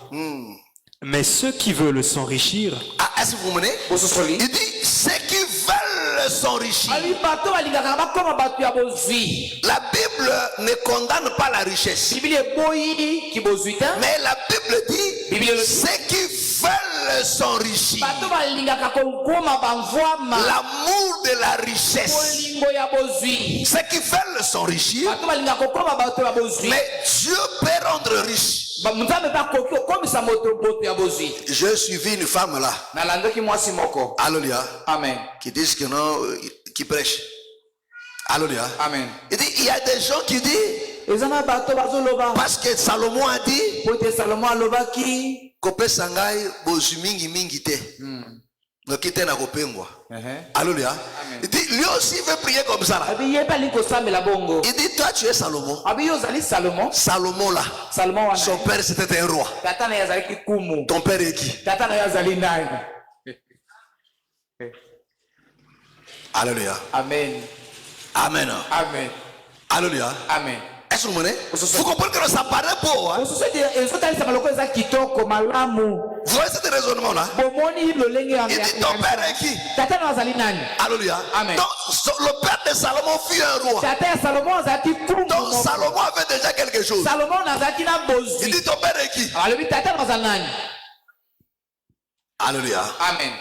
Mais ceux qui veulent s'enrichir Ah, est-ce que vous menez? bososoli Il dit ceux qui veulent s'enrichir. ali bato balingaka bakoma bato ya bozwi. La Bible ne condamne pas la richesse. bibilia eboyi kibozwi te. Mais la Bible dit Bible le dit. ceux qui veulent s'enrichir. bato balingaka kokoma bamvwama L'amour de la richesse. bolingo ya bozwi. Ceux qui veulent s'enrichir. bato balingaka kokoma bato ya bozwi. Mais Dieu peut rendre riche. nzambe bakoki okomisa moto ya bozwi. J'ai suivi une femme là. nalandaki mwasi moko. Alléluia. Amen. Qui disent que non, qui prêche. Alléluia. Amen. Il dit, il y a des gens qui disent, eza na bato bazoloba parce que Salomon a dit, po ete salomo alobaki. Kope sangai bozu mingi mingi te. Nokite na kopengwa. Alléluia. Il dit, lui aussi veut prier comme ça là. abi ye mpe alingi kosambela bongo. Il dit, toi tu es Salomon. abi yo ozali salomo. Salomon là, salomo wana son père c'était un roi. tata na ye azalaki kumu. Ton père est qui? tata na ye azali nani? Alléluia. Amen. Amen. Amen. Alléluia. Amen. Est-ce que vous comprenez? Vous comprenez que ça paraît beau, hein? mosusu ezotalisaka loko eza kitoko malamu. Vous voyez ce raisonnement là? bomoni lolenge Il dit, ton père est qui? tata na azali nani? Alléluia. Amen. Donc, le père de Salomon fut un roi. tata ya salomo azalaki kumu. Donc, Salomon avait déjà quelque chose. salomo na azalaki na Il bozwi. dit, ton père est qui? alobi tata na azali nani? Alléluia. Amen.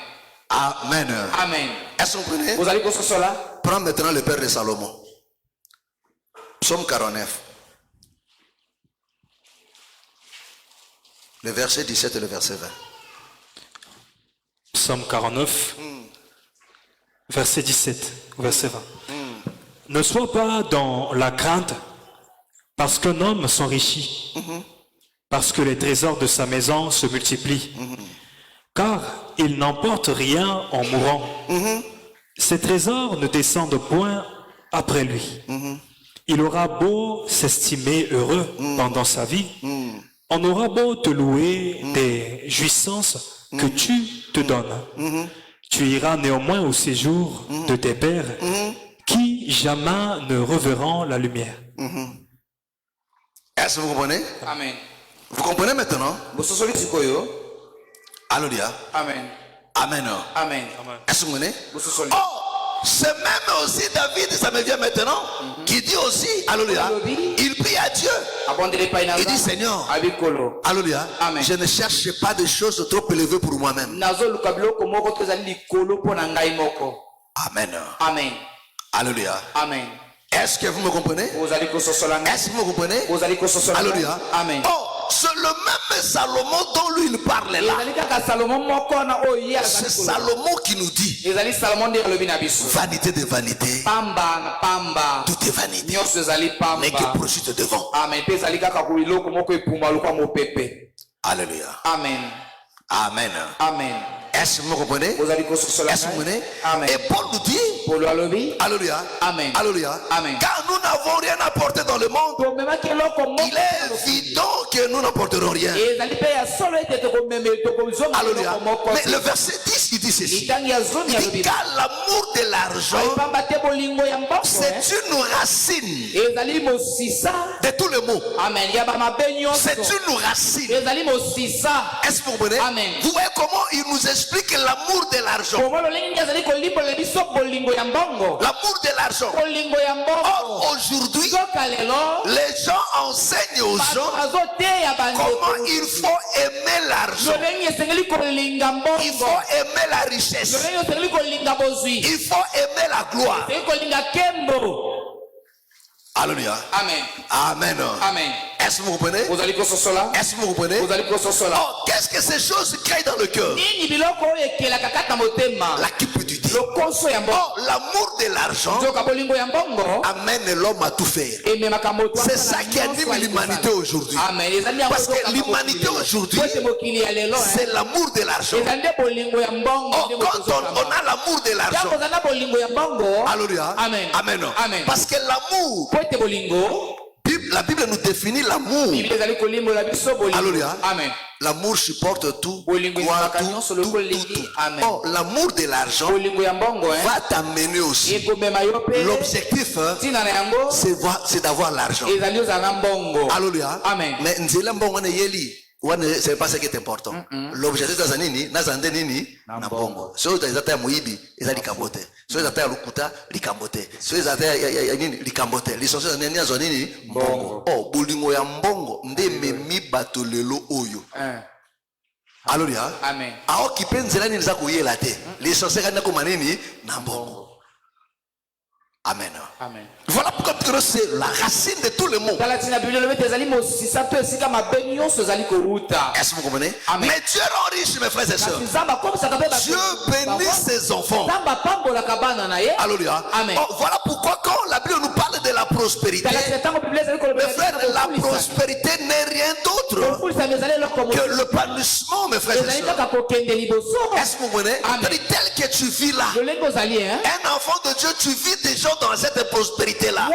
Amen. Amen. Est-ce que vous comprenez? ozali kososola. Prends maintenant le père de Salomon. Psaume 49. Le verset 17 et le verset 20. Psaume 49, verset 17, verset 20. Ne sois pas dans la crainte parce qu'un homme s'enrichit, parce que les trésors de sa maison se multiplient, car il n'emporte rien en mourant. Ses trésors ne descendent point après lui. Il aura beau s'estimer heureux pendant sa vie, on aura beau te louer des jouissances que tu te donnes. Tu iras néanmoins au séjour de tes pères qui jamais ne reverront la lumière. Est-ce que vous comprenez? Amen. Vous comprenez maintenant? Bososoli sikoyo. Alléluia. Amen. Amen. Amen. Est-ce que vous comprenez? Bososoli. Oh, c'est même aussi David, ça me vient maintenant, qui dit aussi, alléluia, il prie à Dieu. Il dit Seigneur, alléluia, Amen. je ne cherche pas de choses trop élevées pour moi-même. Amen. Amen. Alléluia. Amen. Est-ce que vous me comprenez? Est-ce que vous me comprenez? Alléluia. Amen. Oh, c'est le même Salomon dont lui il parle là. C'est Salomon qui nous dit vanité de vanité, tout est vanité, n'est que profite devant. Alléluia. Amen. Amen. Amen. Est-ce que vous me comprenez? Est-ce que vous comprenez? Amen. Et Paul nous dit alléluia. Amen. Alléluia. Amen. Car nous n'avons rien apporté dans le monde, il est évident que nous n'apporterons rien. Alléluia. Mais le verset 10 il dit ceci. Il dit car l'amour de l'argent, c'est une racine de tout le mot. C'est une racine. Est-ce que vous comprenez? Amen. Vous voyez comment il nous explique l'amour de l'argent. L'amour de l'argent. Or, aujourd'hui, les gens enseignent aux gens comment il faut aimer l'argent. Il faut aimer la richesse. Il faut aimer la gloire. Alléluia. Amen. Amen. Amen. Est-ce que vous comprenez? Est-ce que vous comprenez? Oh, qu'est-ce que ces choses créent dans le cœur? La cupidité. Oh, l'amour de l'argent amène l'homme à tout faire. C'est ça qui anime l'humanité aujourd'hui. Parce que l'humanité aujourd'hui, c'est l'amour de l'argent. Oh, quand on a l'amour de l'argent, alléluia. Amen. Amen. Amen. Parce que l'amour, la Bible nous définit l'amour. Alléluia. Amen. L'amour supporte tout, croit tout. Oh, l'amour de l'argent va t'amener aussi. L'objectif, c'est d'avoir l'argent. Alléluia. Amen. Mais c'est pas ce qui est important. L'objectif de Zanini, Nazandenini, Nambongo. Ceux qui ont Moïbi, ils ont likambote. Ceux qui ont Lukuta, likambote. Ceux qui ont likambote. Les sociétés Zanini, Zanini, Bongo. Oh, Boulingo ya Mbongo, Nde Memi Batolelo Oyo. Alléluia. Amen. Alors qui peine Zelani nous a couillé la tête. Les sociétés qui ont Manini, Nambongo. Amen. Amen. Voilà pourquoi c'est la racine de tout le monde. Est-ce que vous comprenez? Amen. Mais Dieu rend riche, mes frères et sœurs. Dieu bénit ses enfants. Alléluia. Amen. Oh, voilà pourquoi quand la Bible nous parle de la prospérité, mes frères, la prospérité n'est rien d'autre que le l'épanouissement, mes frères et sœurs. Est-ce que vous comprenez? Tel que tu vis là, un enfant de Dieu, tu vis déjà dans cette prospérité-là.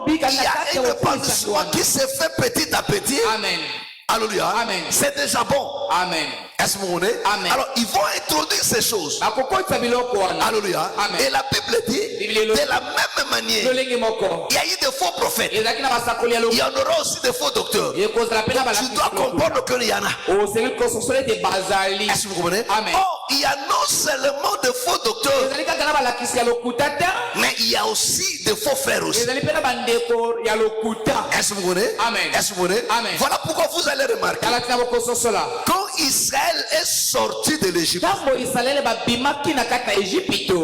Il y a un épanouissement qui se fait petit à petit. Amen. Alléluia. Amen. C'est déjà bon. Amen. Est-ce que vous comprenez? Amen. Alors, ils vont introduire ces choses. Alléluia. Amen. Et la Bible dit, de la même manière, il y a eu de faux prophètes. Il y en aura aussi de faux docteurs. Tu dois comprendre qu'il y en a. Est-ce que vous comprenez? Amen. Oh, il y a non seulement de faux docteurs, mais il y a aussi de faux frères aussi. Est-ce que vous comprenez? Amen. Est-ce que vous comprenez? Amen. Voilà pourquoi vous allez remarquer, quand Israël est sorti de l'Égypte,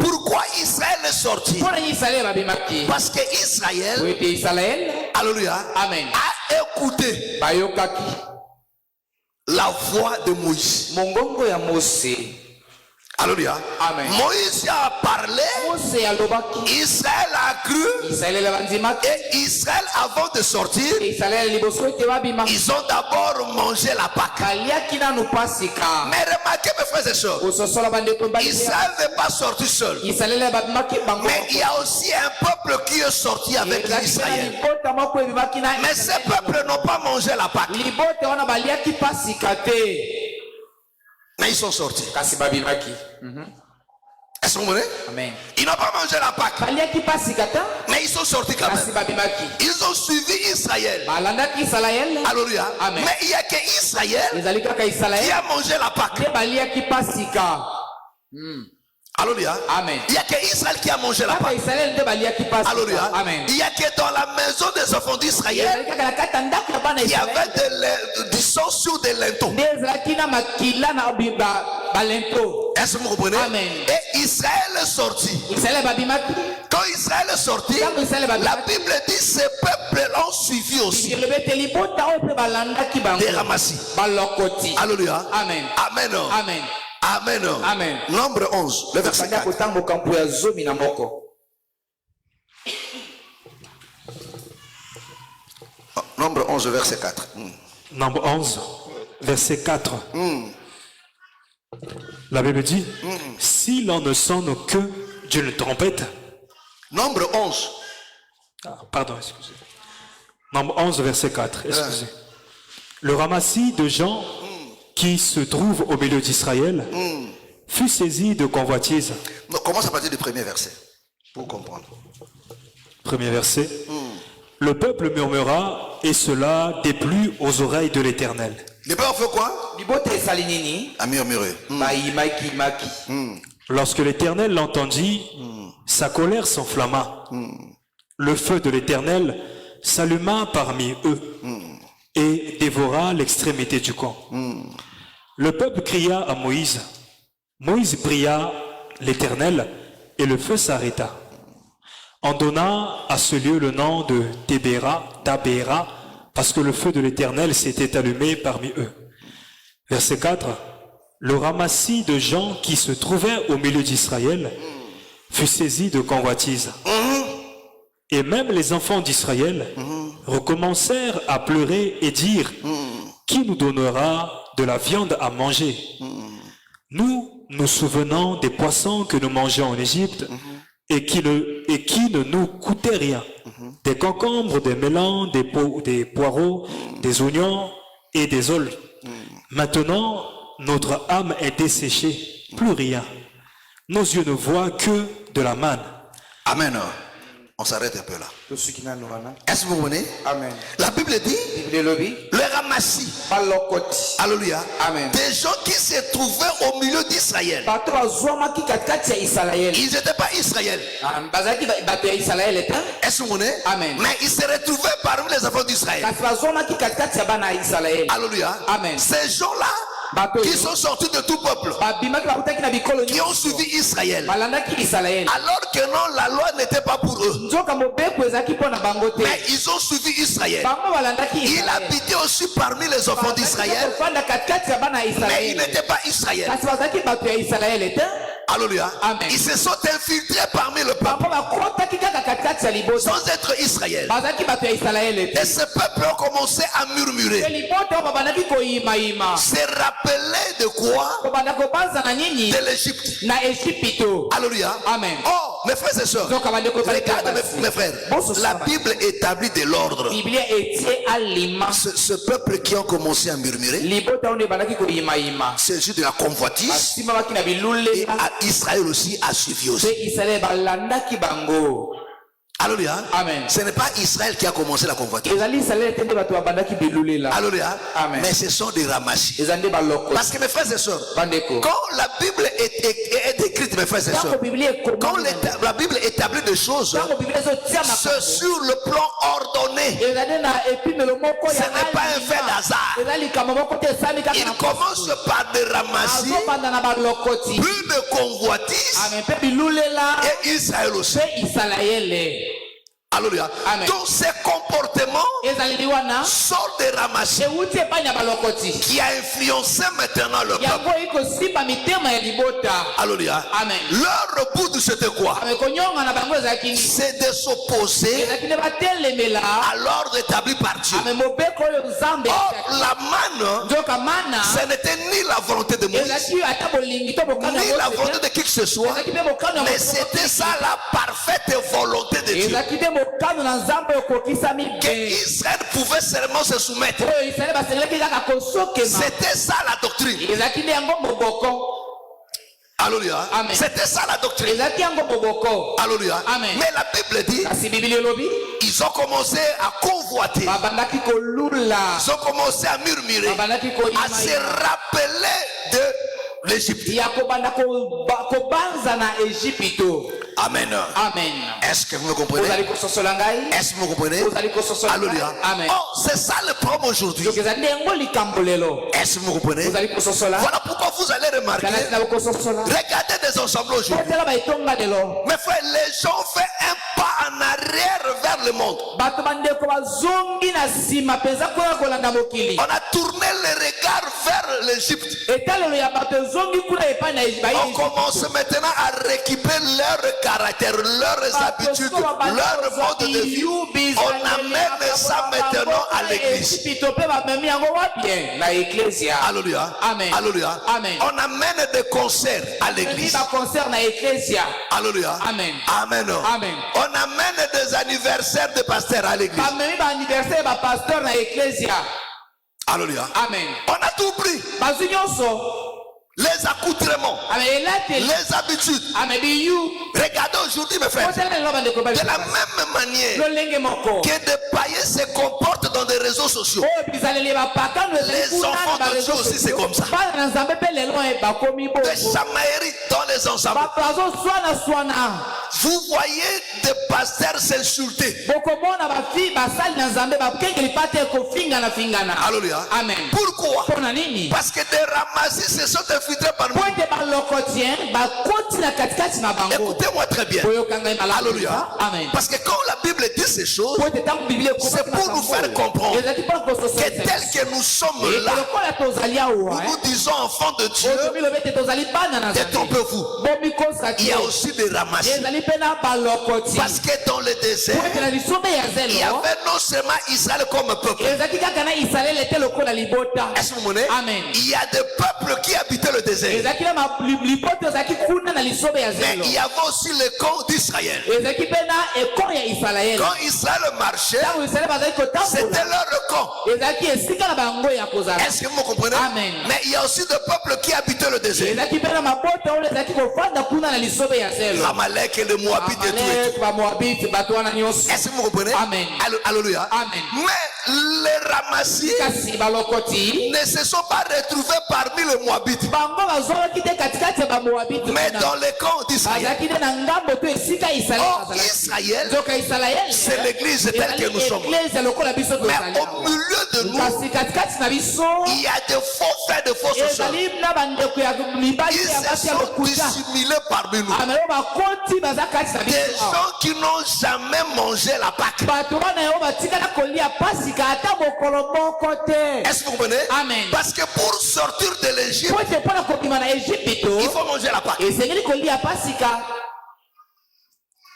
pourquoi Israël est sorti? Parce que Israël, alléluia, Amen. a écouté la voix de Moïse. Alléluia. Amen. Moïse a parlé, Mose alobaki. Israël a cru, Israël bandimaki. et Israël avant de sortir, Israël liboso ete babima. ils ont d'abord mangé la Pâque. Baliaki nanu pasika. Mais remarquez mes frères et sœurs, Ososola bandeko baliaki. Israël n'est pas sorti seul. Israël babimaki bango. Mais il y a aussi un peuple qui est sorti avec Israël. Mais ces peuples n'ont pas mangé la Pâque. Libote wana baliaki pasika te. Mais ils sont sortis. Kasi babimaki. Est-ce que vous voyez? Amen. Ils n'ont pas mangé la Pâque. Baliaki pasika ta. Mais ils sont sortis quand Kasi même. babimaki. Ils ont suivi Israël. Balandaki Israël. Alléluia. Amen. Mais il n'y a que Israël Ezali kaka Israël. qui a mangé la Pâque. Te baliaki pasika. Alléluia. Amen. Il n'y a que Israël qui a mangé la Kaka Pâque. Israël te baliaki pasika. Alléluia. Amen. Il n'y a que dans la maison des enfants d'Israël, Ezali kaka na kata ndako ya bana il y Israël. avait du sang sur des linteaux. Nde ezalaki na makila na balento. Est-ce que vous comprenez? Amen. Et Israël est sorti. Israël babimaki. Quand Israël est sorti, Quand Israël est la babimaki. Bible dit ces peuples l'ont suivi aussi. Ikirebete libota oyo pe balandaki bango. Des ramassis. Balokoti. Alléluia. Amen. Amen. Amen. Amen. Amen. Nombre 11, le verset Banda 4. kotamboka mpo ya zomi na moko. Nombre 11, verset 4. Nombre 11, verset 4. La Bible dit, si l'on ne sonne que d'une trompette, Nombre 11. pardon, excusez. Nombre 11, verset 4, excusez. Le ramassis de gens qui se trouvent au milieu d'Israël fut saisi de convoitise. On commence à partir du premier verset, pour comprendre. Premier verset. Le peuple murmura, et cela déplut aux oreilles de l'Éternel. Le peuple fait quoi? Libota esali nini? A murmuré. Bayimaki maki. Lorsque l'Éternel l'entendit, sa colère s'enflamma. Le feu de l'Éternel s'alluma parmi eux et dévora l'extrémité du camp. Le peuple cria à Moïse. Moïse pria l'Éternel et le feu s'arrêta. On donna à ce lieu le nom de Tabéra, parce que le feu de l'Éternel s'était allumé parmi eux. Verset 4. Le ramassis de gens qui se trouvaient au milieu d'Israël fut saisi de convoitise. Et même les enfants d'Israël recommencèrent à pleurer et dire, qui nous donnera de la viande à manger? Nous nous souvenons des poissons que nous mangeons en Égypte et qui ne nous coûtaient rien. Des concombres, des melons, des poireaux, des oignons et des oles. Maintenant, notre âme est desséchée, plus rien. Nos yeux ne voient que de la manne. Amen. On s'arrête un peu là. Est-ce que vous venez? Amen. La Bible dit, le ramassis. Balokoti. Alléluia. Amen. Des gens qui se trouvaient au milieu d'Israël. Bato bazwamaki katikati ya Israël. Ils n'étaient pas Israël. Bazalaki bato ya Israël eta. Est-ce que vous venez? Amen. Mais ils se retrouvaient parmi les enfants d'Israël. Kasi bazwamaki katikati ya bana ya Israël. Alléluia. Amen. Ces gens-là Bato qui sont sortis de tout peuple, babimaki bakutaki na bikolo qui ont suivi Israël, balandaki Israël. alors que non, la loi n'était pas pour eux. Nzoka mobeko ezalaki mpo na bango te. Mais ils ont suivi Israël. Bango balandaki Il Israël. habitait aussi parmi les enfants d'Israël, Kofanda katikati ya bana ya mais il Israël. n'était pas Israël. Kasi bazalaki bato ya Israël eta. Alléluia. Amen. Ils se sont infiltrés parmi le peuple Bango bakotaki kaka katikati ya libota. sans être Israël. Bazalaki bato ya Israël eta. Et ce peuple ont commencé à murmurer. Libota oyo babandaki koyimayima. Se rappeler de quoi? Kobanda kobanza na nini? De l'Égypte. Na Ejipito. Alléluia. Amen. Oh, mes frères et sœurs, Nzoka bandeko regardez mes frères, la Bible établit de l'ordre. Biblia etie alima. Ce peuple qui ont commencé à murmurer, Libota oyo bandaki koyimayima. c'est juste de la convoitise. Basimamaki na Et bilule. Israël aussi a suivi aussi. Pe Israël balandaki bango. Alléluia. Amen. Ce n'est pas Israël qui a commencé la convoitise. Ezali Israël te nde bato babandaki bilule la. Alléluia. Amen. Mais ce sont des ramassis. Ezande baloko. Parce que mes frères et sœurs, Bandeko. quand la Bible est écrite, mes frères et sœurs, Tango Biblia quand ekomami. la Bible établit des choses, Tango Biblia ezotia c'est makambo. sur le plan ordonné. Ezali na epimelo moko Ce ya n'est pas un fait d'hasard. Ezali likambo moko te esali kaka Il na commence par des ramassis, azobanda na balokoti. puis de convoitises, Amen. Pe bilule la. et Israël aussi. Pe Israël. Alléluia. Amen. Donc c'est comportement ezaleli wana sort de Ramassi euti epai na balokoti qui a influencé maintenant le peuple. yango ekosimba mitema ya libota. Alléluia. Amen. Leur but c'était quoi? Ame konyonga na bango ezalaki nini? C'est de s'opposer ezalaki nde batelemela à l'ordre établi par Dieu. ame mobeko oyo nzambe Or, la manne, nzoka mana ce n'était ni la volonté de Moïse, ezalaki ata bolingi to bokano ni ya la Mose volonté te. de qui que ce soit, ezalaki mpe bokano ya mais moto c'était moko ça la parfaite volonté de Dieu. ezalaki nde bokano na nzambe okokisami Que be Israël pouvait seulement se soumettre. oyo isalaeli basengelaki kaka kosokema C'était ça la doctrine. ezalaki nde yango moboko. Alléluia. Amen. C'était ça la doctrine. ezalaki yango moboko. Alléluia. Amen. Mais la Bible dit, kasi bibili elobi ils ont commencé à convoiter. babandaki kolula Ils ont commencé à murmurer, babandaki à se koyima rappeler de l'Égypte. ya kobanda kobanza na Ejipito. Amen. Amen. Est-ce que vous me comprenez? ozali kososola ngai Est-ce que vous me comprenez? ozali kososola ngai. Alléluia. Amen. Oh, c'est ça le problème aujourd'hui. donc ezali nde yango likambo lelo Est-ce que vous me comprenez? ozali kososola Voilà pourquoi vous allez remarquer. galasi na kososola Regardez des ensembles aujourd'hui. otala baitonga lelo Mes frères, les gens ont fait un pas en arrière vers le monde. bato bandeko bazongi na nsima mpenza kuna kolanda mokili. On a tourné les regards vers l'Égypte. etalelo ya bato ezongi kuna epai na On commence maintenant à récupérer leur caractère, leurs habitudes, leur mode de vie. On amène ça maintenant à l'église. Ejipito mpe bamemi yango wapie na eklesia. Alléluia. Amen. Alléluia. Amen. On amène des concerts à bamemi l'église. baconcert na eklesia. Alléluia. Amen. Amen. Amen. On amène des anniversaires de pasteurs à l'église. bamemi baanniversaire bapasteur na eklesia. Alléluia. Amen. On a tout pris. bazwi nyonso Les accoutrements, ame elateli les habitudes. ame biyu Regardez aujourd'hui, mes frères. otala lelo bandeko De la même manière lolenge moko que des païens se comportent dans des réseaux sociaux. oyo bizaleli bapakano Les enfants de Dieu aussi, c'est comme ça. bana na nzambe mpe lelo bakomi Des bongo chamailleries dans les ensembles. bato azoswanaswana. Vous voyez des pasteurs s'insulter. bokomona bafi basali na nzambe bakengeli pa te kofingana-fingana. Alléluia. Amen. Pourquoi? mpona nini? Parce que des ramassis se sont infiltrés parmi po nous. ete balokotien bakoti na katikati na bango. Écoutez-moi très bien. boyoka ngai malamu. Alléluia. Amen. Parce que quand la Bible dit ces choses, po ete ntango biblia c'est pour nous faire comprendre ezalaki mpona que tel que nous sommes là, lokola tozali awa nous disons enfants de Dieu, ozomilobi ete tozali bana na nzambe détrompez-vous. bomikosaki Il y a aussi des ramassis. ezali mpe na balokoti Parce que dans le désert, po ete na lisombe ya il y zelo avait non seulement Israël comme peuple. ezalaki kaka na isalaele ete lokola libota. Est-ce que vous comprenez? Amen. Il y a des peuples qui habitaient le désert. ezalaki na libota ezalaki kuna na lisombe ya Mais zelo il y avait aussi le camp d'Israël. ezalaki mpe na ekor ya isalaele. Quand Israël marchait, ntango isalaele bazali c'était kotambola leur camp. ezalaki esika na bango ya kozala. Est-ce que vous me comprenez? Amen. Mais il y a aussi des peuples qui habitaient le désert. ezalaki mpe na mabota oyo ezalaki kofanda kuna na lisombe ya zelo. Amalek et les Moabites et tout et Amalek, tout. bamoabite bato wana nyonso. Est-ce que vous comprenez? Amen. Alléluia. Amen. Mais les ramassis kasi balokoti ne se sont pas retrouvés parmi les Moabites, bango bazwaki te katikati ya bamoabite mais dans le camp d'Israël. bazalaki te na ngambo to esika isalaele Or, bazalaki. Israël, nzoka isalaele c'est l'église telle que nous sommes. eglise lokola biso Mais tozali au awa. milieu de nous, kasi katikati na biso il y a des faux frères, des fausses sœurs. ezali na bandeko ya mibali Ils pe ya se basi ya sont lokuta dissimulés parmi nous. amelo bakoti baza kati na Des biso awa. gens qui n'ont jamais mangé la Pâque. bato wana yo batikala kolia pasika ata mokolo moko te. Est-ce que vous comprenez? Amen. Parce que pour sortir de l'Égypte, po ete mpona kobima na Ejipito il faut manger la Pâque. esengeli kolia pasika.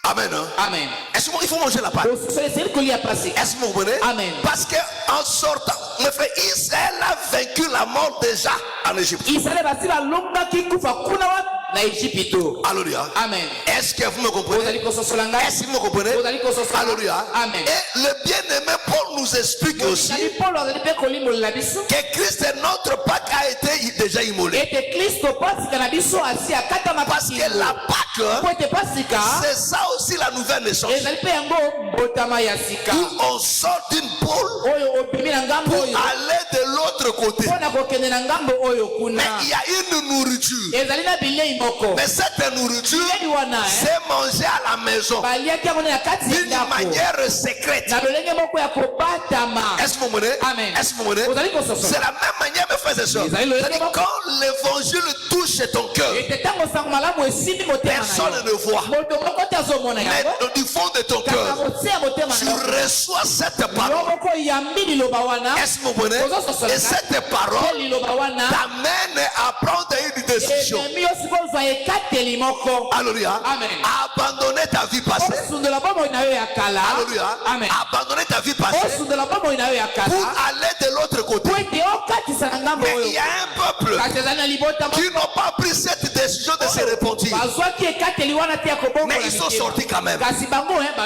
Amen. Hein? Amen. Est-ce qu'il faut manger la Pâque? esengeli kolia pasika. Est-ce que vous comprenez? Amen. Parce qu'en sortant, mes frères, Israël a vaincu la mort déjà en Égypte. isalaele basi balongaki kufa kuna wa na Ejipito. Alléluia. Amen. Est-ce que vous me comprenez? ozali kososola ngai. Est-ce que vous me comprenez? ozali kososola. Alléluia. Amen. Et le bien-aimé Paul nous explique aussi ozali polo azali mpe kolimbolela biso que Christ, notre Pâque, a été déjà immolé. ete kristo pasika na biso asi akatama Parce que la Pâque, po ete pasika c'est ça aussi la nouvelle naissance. ezali mpe yango mbotama ya sika Où on sort d'une pôle oyo obimi na ngambo pour oyo aller de l'autre côté. mpo na kokende na ngambo oyo kuna. Mais il y a une nourriture. ezali na bilei moko Mais cette nourriture, bilei wana c'est manger à la maison baliaki yango na kati ya d'une ndako manière secrète. na lolenge moko ya kobatama. Est-ce que vous comprenez? Amen. Est-ce que vous comprenez? ozali kososola C'est la même manière, mes frères et sœurs. Ils allaient le C'est-à-dire, dire. quand l'évangile touche ton cœur, ete ntango sango malamu esimbi motema personne ne voit. Mais du fond de ton cœur, tu reçois cette parole. Est-ce que vous comprenez? Et cette parole t'amène à prendre une décision. Alléluia. Abandonner ta vie passée. Alléluia. Abandonner ta vie passée pour aller de l'autre côté. Mais il y a un peuple qui n'ont pas pris cette décision de se repentir. Mais ils sont sortis quand même.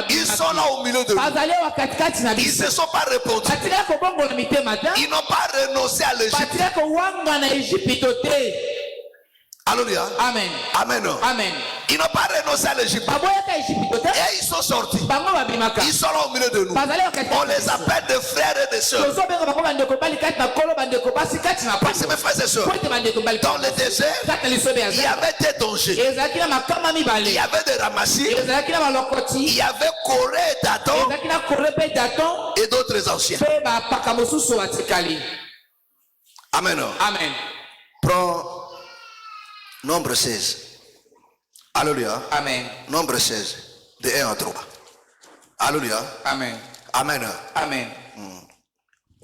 Ils sont là au milieu de nous. Ils ne se sont pas repentis. Ils n'ont pas renoncé à l'Égypte. Alléluia. Amen. Amen. Amen. Ils n'ont pas renoncé à l'Égypte. Et ils sont sortis. Ils sont là au milieu de nous. On les appelle des frères et des sœurs. Parce que mes frères et sœurs, dans le désert, il y avait des dangers. Il y avait des ramassis. Il y avait Corée, Daton et d'autres anciens. Amen. Amen. Prends Nombre 16. Alléluia. Amen. Nombre 16. De 1 à 3. Alléluia. Amen. Amen. Amen.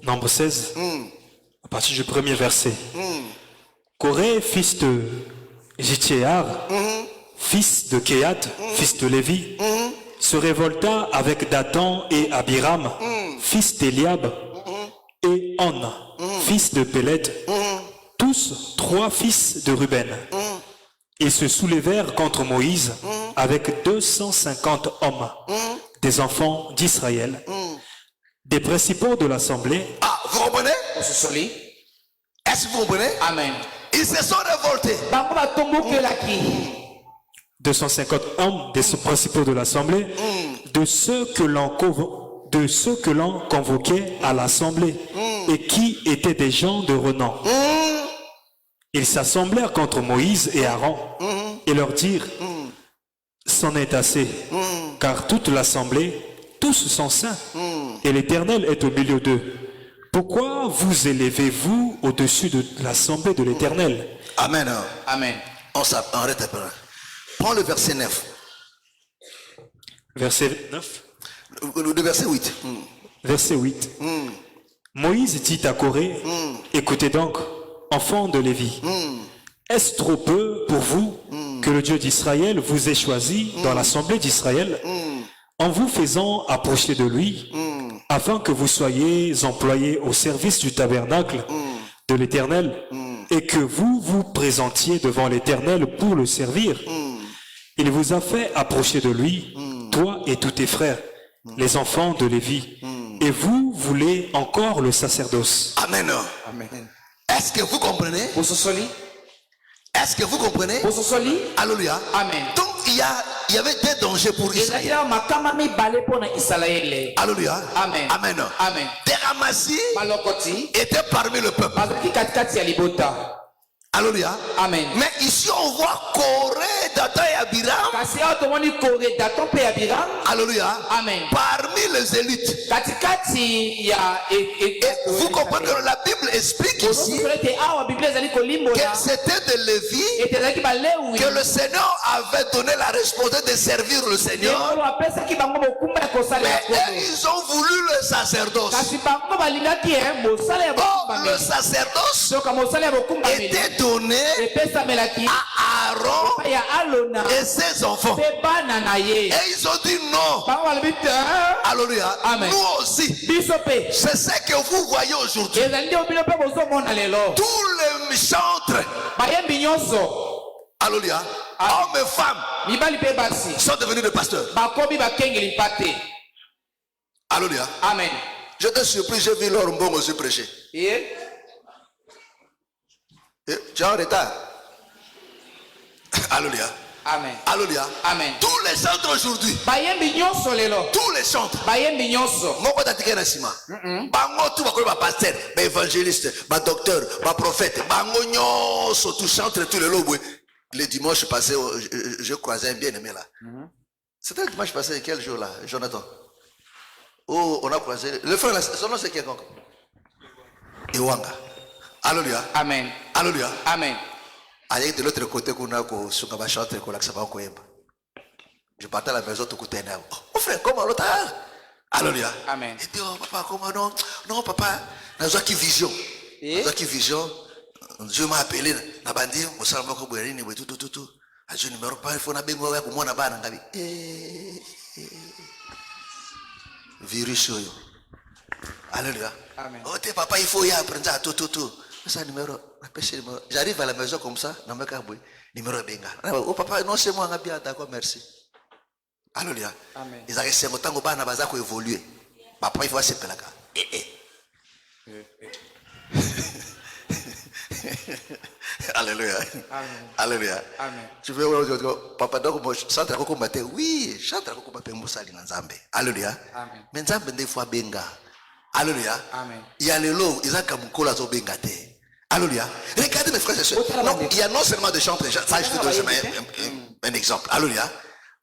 Nombre 16. À partir du premier verset. Corée, fils de Jithéar, fils de Kehat, fils de Lévi, se révolta avec Dathan et Abiram, fils d'Eliab, et On, fils de Peled, tous 3 fils de Ruben. Ils se soulevèrent contre Moïse avec 250 hommes, des enfants d'Israël, des principaux de l'assemblée. Ah, vous comprenez? Est-ce que vous comprenez? Amen. Ils se sont révoltés. 250 hommes, des principaux de l'assemblée, de ceux que l'on convoquait à l'assemblée et qui étaient des gens de renom. Ils s'assemblèrent contre Moïse et Aaron et leur dirent: c'en est assez, car toute l'assemblée, tous sont saints, et l'Éternel est au milieu d'eux. Pourquoi vous élevez-vous au-dessus de l'assemblée de l'Éternel? Amen. Amen. On s'arrête un peu. Prends le verset 9. Verset 9. Le verset 8. Verset 8. Moïse dit à Corée: écoutez donc, enfants de Lévi, est-ce trop peu pour vous que le Dieu d'Israël vous ait choisi dans l'assemblée d'Israël en vous faisant approcher de lui afin que vous soyez employés au service du tabernacle de l'Éternel et que vous vous présentiez devant l'Éternel pour le servir? Il vous a fait approcher de lui, toi et tous tes frères, les enfants de Lévi, et vous voulez encore le sacerdoce. Amen. Amen. Est-ce que vous comprenez? Est-ce que vous comprenez? Alléluia. Amen. Donc il y avait des dangers pour Israël. Alléluia. Amen. Amen. Amen. Des ramassis étaient parmi le peuple. Alléluia. Amen. Mais ici on voit Corée, Dathan et Abiram. Alléluia. Amen. Parmi les élites. Et vous comprenez que la Bible explique ici que c'était de Lévi que le Seigneur avait donné la responsabilité de servir le Seigneur. Mais ils ont voulu le sacerdoce. Oh, le sacerdoce était donné à Aaron et ses enfants. Et ils ont dit non. Alléluia. Amen. Nous aussi. C'est ce que vous voyez aujourd'hui. Tous les chantres, alléluia, hommes et femmes, sont devenus des pasteurs. Alléluia. Amen. J'étais surpris, j'ai vu Laure Mbongo aussi prêcher. Tu es en retard. Alléluia. Amen. Alléluia. Amen. Tous les chantres aujourd'hui. Tous les chantres. Moko tatika na sima. Bango tout va pasteur, évangéliste, docteur, prophète. Bango nyonso tout chantre tous les lobes. Le dimanche passé, je croisais un bien-aimé là. C'était le dimanche passé, quel jour là, Jonathan? Oh, on a croisé. Le frère là, son nom c'est qui encore? Iwanga. Alléluia. Amen. Alléluia. Amen. Allez de l'autre côté, je partais à la maison, tout côté. Oh frère, comment l'autre? Alléluia. Amen. Il dit, oh papa, comment non? Non, papa, dans une vision. Dans une vision, Dieu m'a appelé. La bandit, au salon, tout. Je numéro pas, il faut na bengo ya kumona bana ngabi. Virus yo. Alléluia. Amen. Oh t'es papa, il faut y apprendre tout. Ça numéro, j'arrive à la maison comme ça, na meka boy, numéro benga. Oh papa, non c'est moi ngabi d'accord, merci. Alléluia. Amen. Ils arrivent c'est motango bana baza ko évoluer. Papa il faut se pelaka. Alléluia. Amen. Alléluia. Amen. Tu veux papa donc moi chante à combattre. Oui, chante à combattre Moussali na Nzambe. Alléluia. Amen. Mais Nzambe des fois benga. Alléluia. Amen. Il y a les lots, ils ont kamukola zo bengate. Alléluia. Regardez mes frères et sœurs. Non, il y a non seulement des chants, ça je te donne un exemple. Alléluia.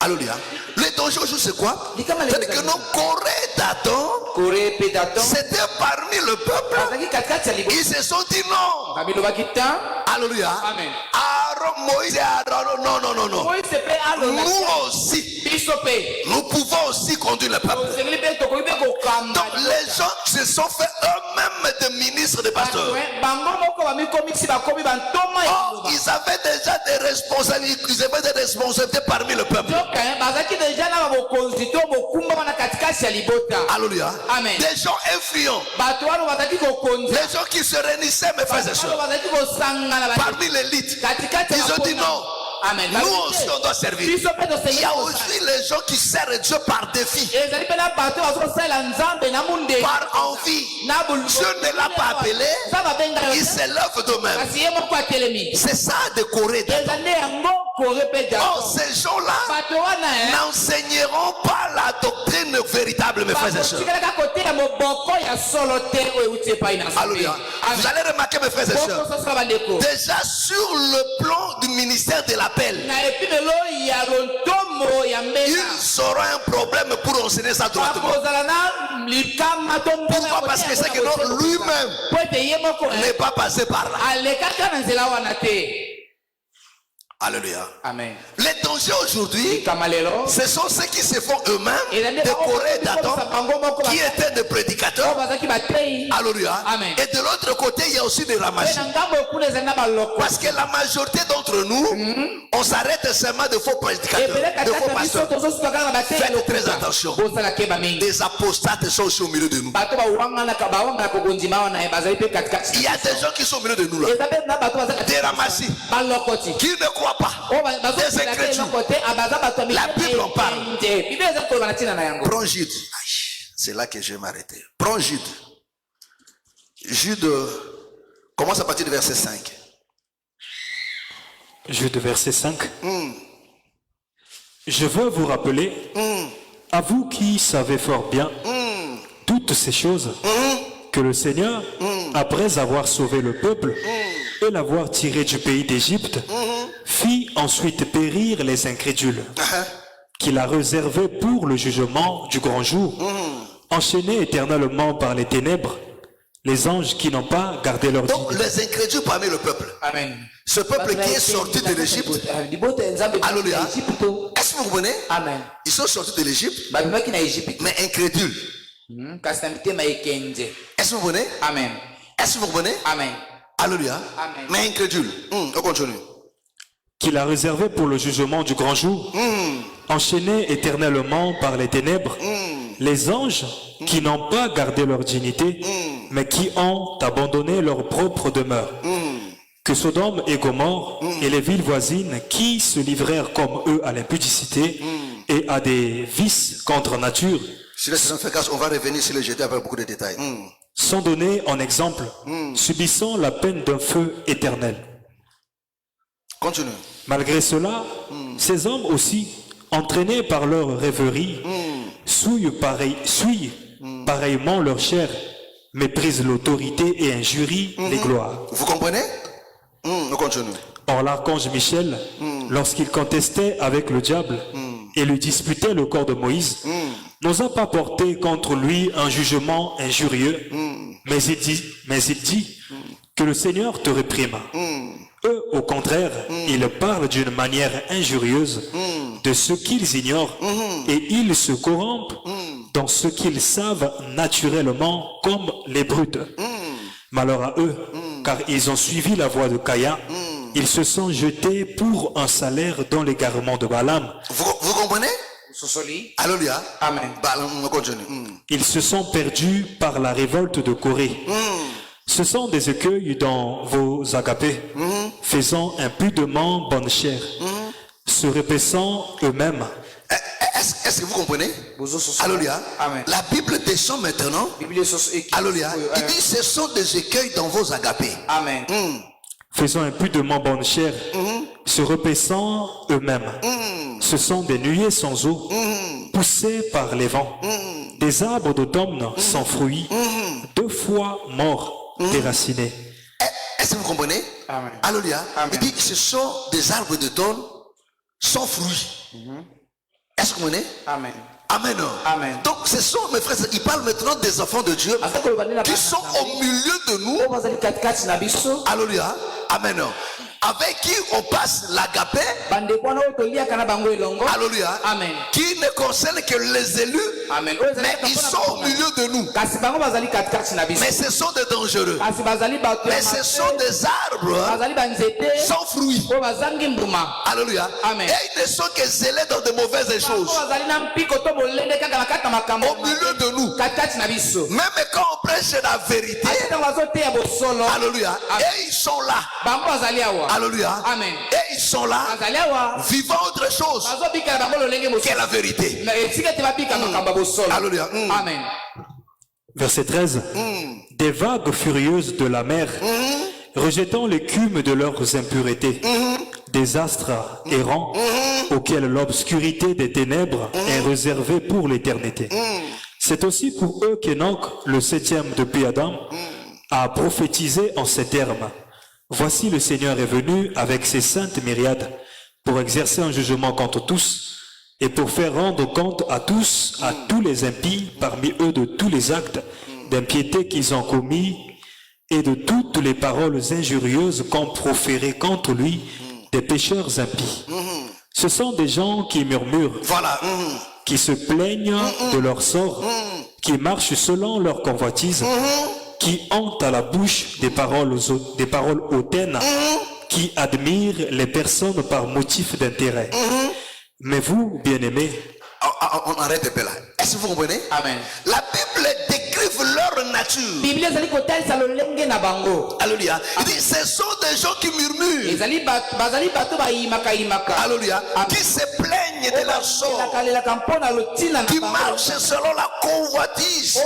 Alléluia. Le danger aujourd'hui c'est quoi? C'est que nos Corée d'Adam, c'était parmi le peuple. Ils se sont dit non. Alléluia. Amen. Aaron, Moïse et Aaron, non. Nous aussi, nous pouvons aussi conduire le peuple. Donc les gens se sont fait eux-mêmes des ministres, des pasteurs. Oh, ils avaient déjà des responsabilités parmi le peuple. Alléluia. Amen. Des gens influents. Les gens qui se réunissaient, mes frères et sœurs, parmi l'élite. Ils ont dit non. Amen. Nous aussi on doit servir. Il y a aussi les gens qui servent Dieu par défi, par envie. Dieu ne l'a pas appelé, ils s'élèvent d'eux-mêmes. C'est ça de Corée. Oh, ces gens-là n'enseigneront pas la doctrine véritable, mes frères et sœurs. Alléluia. Vous allez remarquer, mes frères et sœurs, déjà sur le plan du ministère de l'appel, ils auront un problème pour enseigner ça droitement. Pourquoi? Parce que c'est que non, lui-même n'est pas passé par là. Alléluia. Amen. Les dangers aujourd'hui, ce sont ceux qui se font eux-mêmes de Corée d'Adam, qui étaient des prédicateurs. Alléluia. Amen. Et de l'autre côté, il y a aussi des ramassis. Parce que la majorité d'entre nous, on s'arrête seulement de faux prédicateurs, de faux pasteurs. Faites très attention. Des apostates sont aussi au milieu de nous. Il y a des gens qui sont au milieu de nous là. Des ramassis qui ne croient pas. Des incrédules. La Bible en parle. Prends Jude. C'est là que je vais m'arrêter. Prends Jude. Jude commence à partir du verset 5. Jude verset 5. Je veux vous rappeler, à vous qui savez fort bien toutes ces choses, que le Seigneur, après avoir sauvé le peuple et l'avoir tiré du pays d'Égypte, fit ensuite périr les incrédules, qu'il a réservés pour le jugement du grand jour, enchaînés éternellement par les ténèbres, les anges qui n'ont pas gardé leur dignité. Donc les incrédules parmi le peuple. Amen. Ce peuple qui est sorti de l'Égypte. Alléluia. Est-ce que vous comprenez? Amen. Ils sont sortis de l'Égypte, mais incrédules. Est-ce que vous comprenez? Amen. Est-ce que vous comprenez? Amen. Alléluia. Amen. Mais incrédules. On continue. Qu'il a réservé pour le jugement du grand jour, enchaînés éternellement par les ténèbres, les anges qui n'ont pas gardé leur dignité, mais qui ont abandonné leur propre demeure. Que Sodome et Gomorrhe et les villes voisines qui se livrèrent comme eux à l'impudicité et à des vices contre nature, Si les gens font grâce, on va revenir sur le jeté avec beaucoup de détails. sont donnés en exemple, subissant la peine d'un feu éternel. Continue. Malgré cela, ces hommes aussi, entraînés par leur rêverie, souillent pareillement leur chair, méprisent l'autorité et injurient les gloires. Vous comprenez? On continue. Or l'archange Michel, lorsqu'il contestait avec le diable et lui disputait le corps de Moïse, n'osa pas porter contre lui un jugement injurieux, mais il dit que le Seigneur te réprime. Eux au contraire, ils parlent d'une manière injurieuse de ce qu'ils ignorent et ils se corrompent dans ce qu'ils savent naturellement comme les brutes. Malheur à eux, car ils ont suivi la voie de Caïn. Ils se sont jetés pour un salaire dans l'égarement de Balaam. Vous comprenez? Sosoli. Alléluia. Amen. On continue. Ils se sont perdus par la révolte de Corée. Ce sont des écueils dans vos agapés, faisant impudemment bonne chère, se repaissant eux-mêmes. Est-ce que vous comprenez? Alléluia. Amen. La Bible descend maintenant. Alléluia. Il dit ce sont des écueils dans vos agapés. Amen. Faisant impudemment bonne chère, se repaissant eux-mêmes. Ce sont des nuées sans eau, poussés par les vents, des arbres d'automne sans fruits, 2 fois morts, déracinés. Est-ce que vous comprenez? Amen. Alléluia. Amen. Il dit ce sont des arbres d'automne sans fruits. Est-ce que vous comprenez? Amen. Amen. Amen. Donc ce sont mes frères, il parle maintenant des enfants de Dieu qui sont au milieu de nous. Alléluia. Amen. Avec qui on passe l'agapé. Alléluia. Amen. Qui ne concerne que les élus. Amen. Mais ils sont au milieu de nous. Mais ce sont des dangereux. Mais ce sont des arbres sans fruits. Alléluia. Amen. Et ils ne sont que zélés dans de mauvaises choses. Au milieu de nous. Même quand on prêche la vérité. Alléluia. Et ils sont là. Alléluia. Amen. Et ils sont là, vivant autre chose que la vérité. Alléluia. Amen. Verset 13. Des vagues furieuses de la mer, rejetant l'écume de leurs impuretés, des astres errants auxquels l'obscurité des ténèbres est réservée pour l'éternité. C'est aussi pour eux qu'Enoch, le 7e depuis Adam, a prophétisé en ces termes. Voici le Seigneur est venu avec ses saintes myriades pour exercer un jugement contre tous et pour faire rendre compte à tous les impies parmi eux de tous les actes d'impiété qu'ils ont commis et de toutes les paroles injurieuses qu'ont proférées contre lui des pécheurs impies. Ce sont des gens qui murmurent, Voilà. qui se plaignent de leur sort, qui marchent selon leur convoitise, qui ont à la bouche des paroles hautaines, qui admirent les personnes par motif d'intérêt. Mais vous, bien-aimés, On arrête un peu là. Est-ce que vous comprenez? Amen. La Bible décrit leur nature. Alléluia. Il dit ce sont des gens qui murmurent. Alléluia. Qui se plaignent de leur sort. Qui marchent selon la convoitise. Qui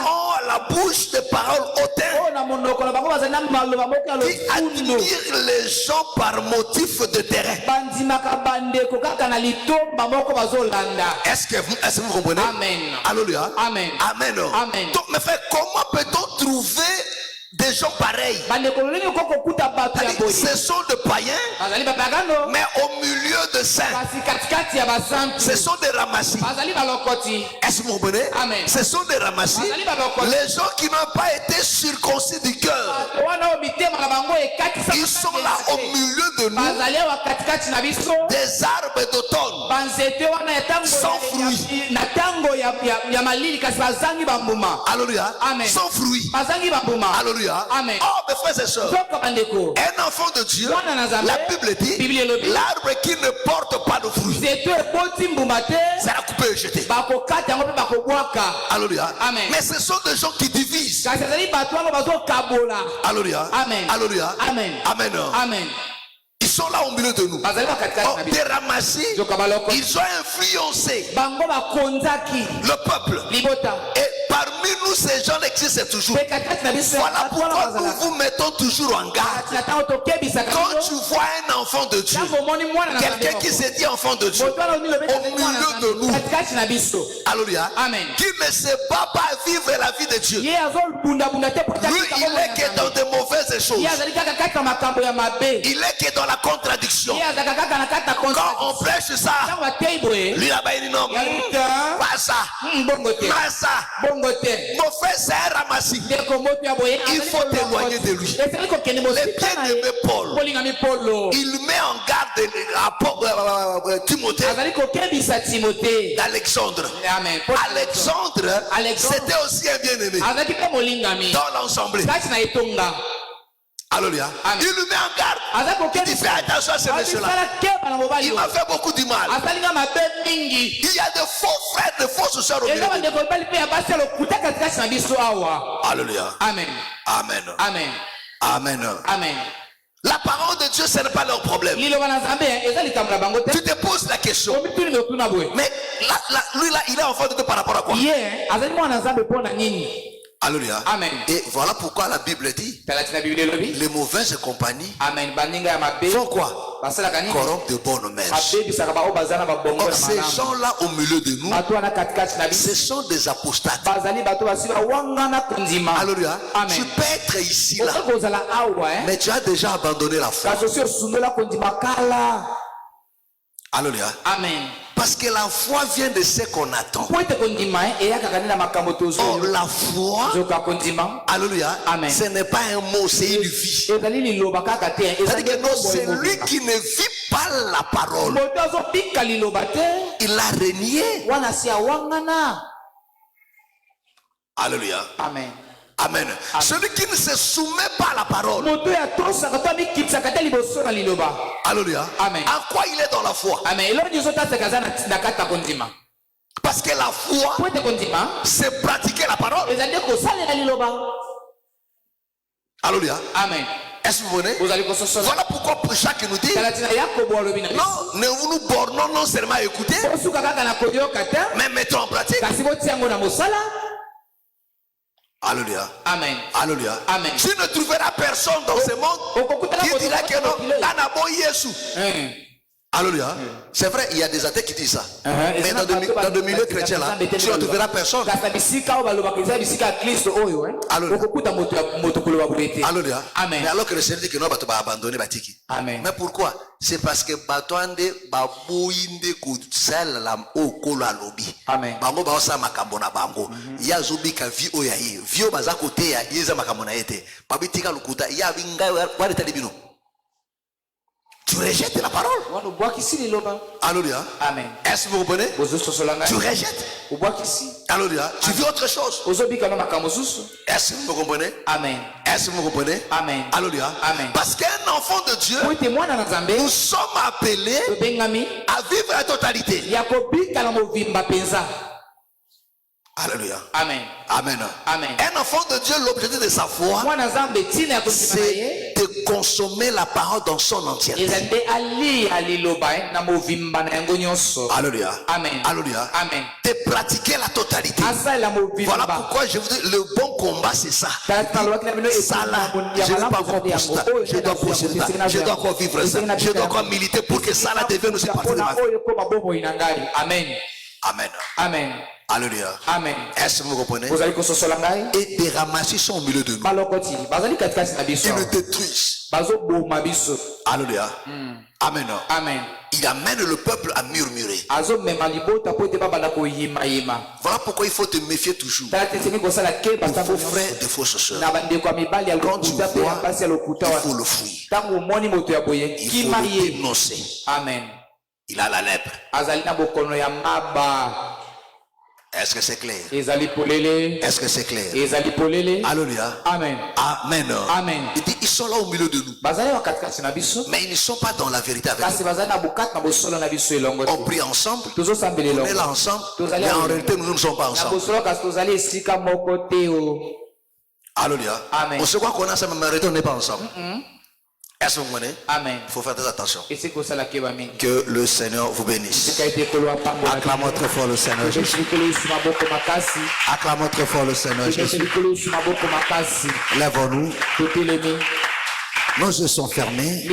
ont à la bouche des paroles hautaines. Qui admirent les gens par motif de terrain. Est-ce que vous comprenez? Amen. Alléluia. Amen. Amen. Amen. Donc, mais frère, comment peut-on trouver des gens pareils? Ce sont des païens, mais au milieu de saints. Ce sont des ramassis. Est-ce que vous comprenez? Amen. Ce sont des ramassis. Les gens qui n'ont pas été circoncis du cœur. Ils sont là au milieu de nous. Des arbres d'automne sans fruits. Alléluia. Amen. Sans fruits. Alléluia. Amen. Oh, mes frères et sœurs, un enfant de Dieu, la Bible dit, l'arbre qui ne porte pas de fruits sera coupé et jeté. Alléluia. Amen. Mais ce sont des gens qui divisent. Alléluia. Amen. Alléluia. Amen. Amen. Amen. Ils sont là au milieu de nous. Oh, des ramassis, ils ont influencé le peuple. Et parmi nous, ces gens existent toujours. Voilà pourquoi nous vous mettons toujours en garde. Quand tu vois un enfant de Dieu, quelqu'un qui se dit enfant de Dieu, au milieu de nous, alléluia, Amen. qui ne sait pas vivre la vie de Dieu, lui, il est que dans de mauvaises choses. Il est que dans la contradiction. Quand on prêche ça, lui là-bas il dit non, pas ça, pas ça. Mon frère, c'est un ramassis. Il faut t'éloigner de lui. Le bien-aimé Paul, il met en garde Timothée d'Alexandre. Alexandre, c'était aussi un bien-aimé dans l'ensemble. Alléluia. Il lui met en garde. Il dit fais attention à ce monsieur-là. Il m'a fait beaucoup du mal. Il y a de faux frères, de fausses sœurs au milieu. Alléluia. Amen. Amen. Amen. Amen. Amen. La parole de Dieu, ce n'est pas leur problème. Tu te poses la question. Mais lui là, il est enfant de Dieu par rapport à quoi? Alléluia. Amen. Et voilà pourquoi la Bible dit les mauvaises compagnies font quoi? Corrompent de bonnes mœurs. Or, ces gens-là au milieu de nous, ce sont des apostates. Alléluia. Tu peux être ici là, mais tu as déjà abandonné la foi. Alléluia. Amen. Parce que la foi vient de ce qu'on attend. Or, la foi, alléluia, ce n'est pas un mot, c'est une vie. C'est-à-dire que non, celui qui ne vit pas la parole, il a renié. Alléluia. Amen. Amen. Celui qui ne se soumet pas à la parole. Alléluia. Amen. En quoi il est dans la foi? Amen. Parce que la foi, c'est pratiquer la parole. Alléluia. Amen. Est-ce que vous venez? Voilà pourquoi Jacques nous dit non, nous nous bornons non seulement à écouter, mais mettons en pratique. Alléluia. Amen. Alléluia. Amen. Tu ne trouveras personne dans ce monde qui dira que non, Kanabo Yesu. Alléluia. C'est vrai, il y a des athées qui disent ça. Mais dans le milieu chrétien là, tu ne trouveras personne. Alléluia. Amen. Mais alors que le Seigneur dit que non, tu vas abandonner Batiki. Amen. Mais pourquoi? C'est parce que Batoande Baboinde Koutsel Lam O Kola Lobi. Amen. Bango Baosa Makambona Bango. Ya Zobi ka vi oyaye. Vio baza kote ya yeza makambona yete. Babitika lukuta ya binga wale talibino. Tu rejettes la parole. Alléluia. Amen. Est-ce que vous comprenez? Tu rejettes. Alléluia. Tu vis autre chose. Est-ce que vous comprenez? Amen. Est-ce que vous comprenez? Amen. Alléluia. Amen. Parce qu'un enfant de Dieu, nous sommes appelés à vivre la totalité. Alléluia. Amen. Amen. Amen. Un enfant de Dieu, l'objectif de sa foi, c'est de consommer la parole dans son entièreté. Alléluia. Amen. Alléluia. Amen. De pratiquer la totalité. Voilà pourquoi je vous dis, le bon combat, c'est ça. Ça là, je ne vais pas encore pour ça. Je dois procéder ça. Je dois encore vivre ça. Je dois encore militer pour que ça là devienne aussi partie de ma vie. Amen. Amen. Amen. Alléluia. Amen. Est-ce que vous comprenez? Et des ramassis sont au milieu de nous. Ils nous détruisent. Alléluia. Amen. Amen. Il amène le peuple à murmurer. Voilà pourquoi il faut te méfier toujours. Des faux frères, des fausses sœurs. Quand tu vois, il faut le fuir. Il faut le dénoncer. Amen. Il a la lèpre. Est-ce que c'est clair? Est-ce que c'est clair? Alléluia. Amen. Amen. Amen. Il dit, ils sont là au milieu de nous. Mais ils ne sont pas dans la vérité avec nous. On prie ensemble. On est là ensemble. Mais en réalité, nous ne sommes pas ensemble. Alléluia. Amen. On se croit qu'on est ensemble, mais en réalité, on n'est pas ensemble. Est-ce que vous comprenez? Amen. Il faut faire très attention. Que le Seigneur vous bénisse. Acclamons très fort le Seigneur Jésus. Acclamons très fort le Seigneur Jésus. Lèvons-nous. Nos yeux sont fermés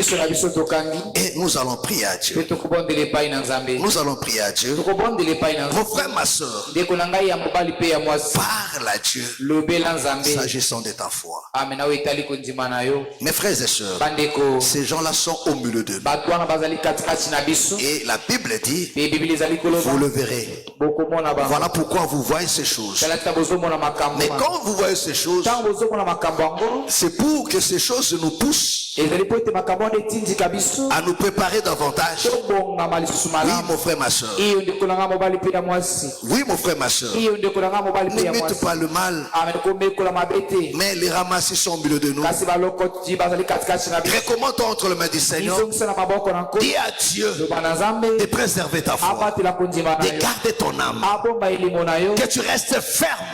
et nous allons prier à Dieu. Nous allons prier à Dieu. Mon frère, ma soeur, parle à Dieu s'agissant de ta foi. Mes frères et sœurs, ces gens-là sont au milieu d'eux. Et la Bible dit, vous le verrez. Voilà pourquoi vous voyez ces choses. Mais quand vous voyez ces choses, c'est pour que ces choses nous poussent à nous préparer davantage. Oui, mon frère, ma soeur. Oui, mon frère, ma soeur. N'imite pas le mal, mais les ramasser sont au milieu de nous. Recommande entre les mains du Seigneur. Dis à Dieu de préserver ta foi, de garder ton âme, que tu restes ferme,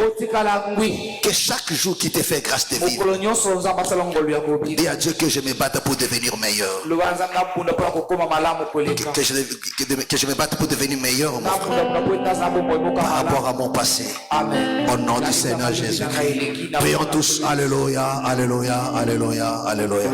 que chaque jour qui te fait grâce de vivre. Dis à Dieu que je me batte pour devenir meilleur. Que je me batte pour devenir meilleur, mon frère, par rapport à mon passé. Au nom du Seigneur Jésus-Christ. Prions tous. Alléluia, alléluia, alléluia, alléluia.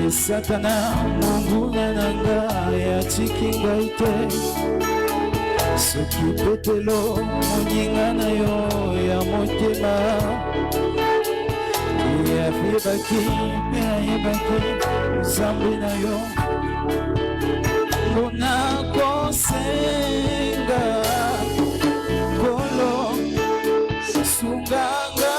Satana munguna nanga ya chikinga ite soki petelo munyinga na yo ya motema ya fibaki pe yebaki zambi na yo mona kosenga kolo sunganga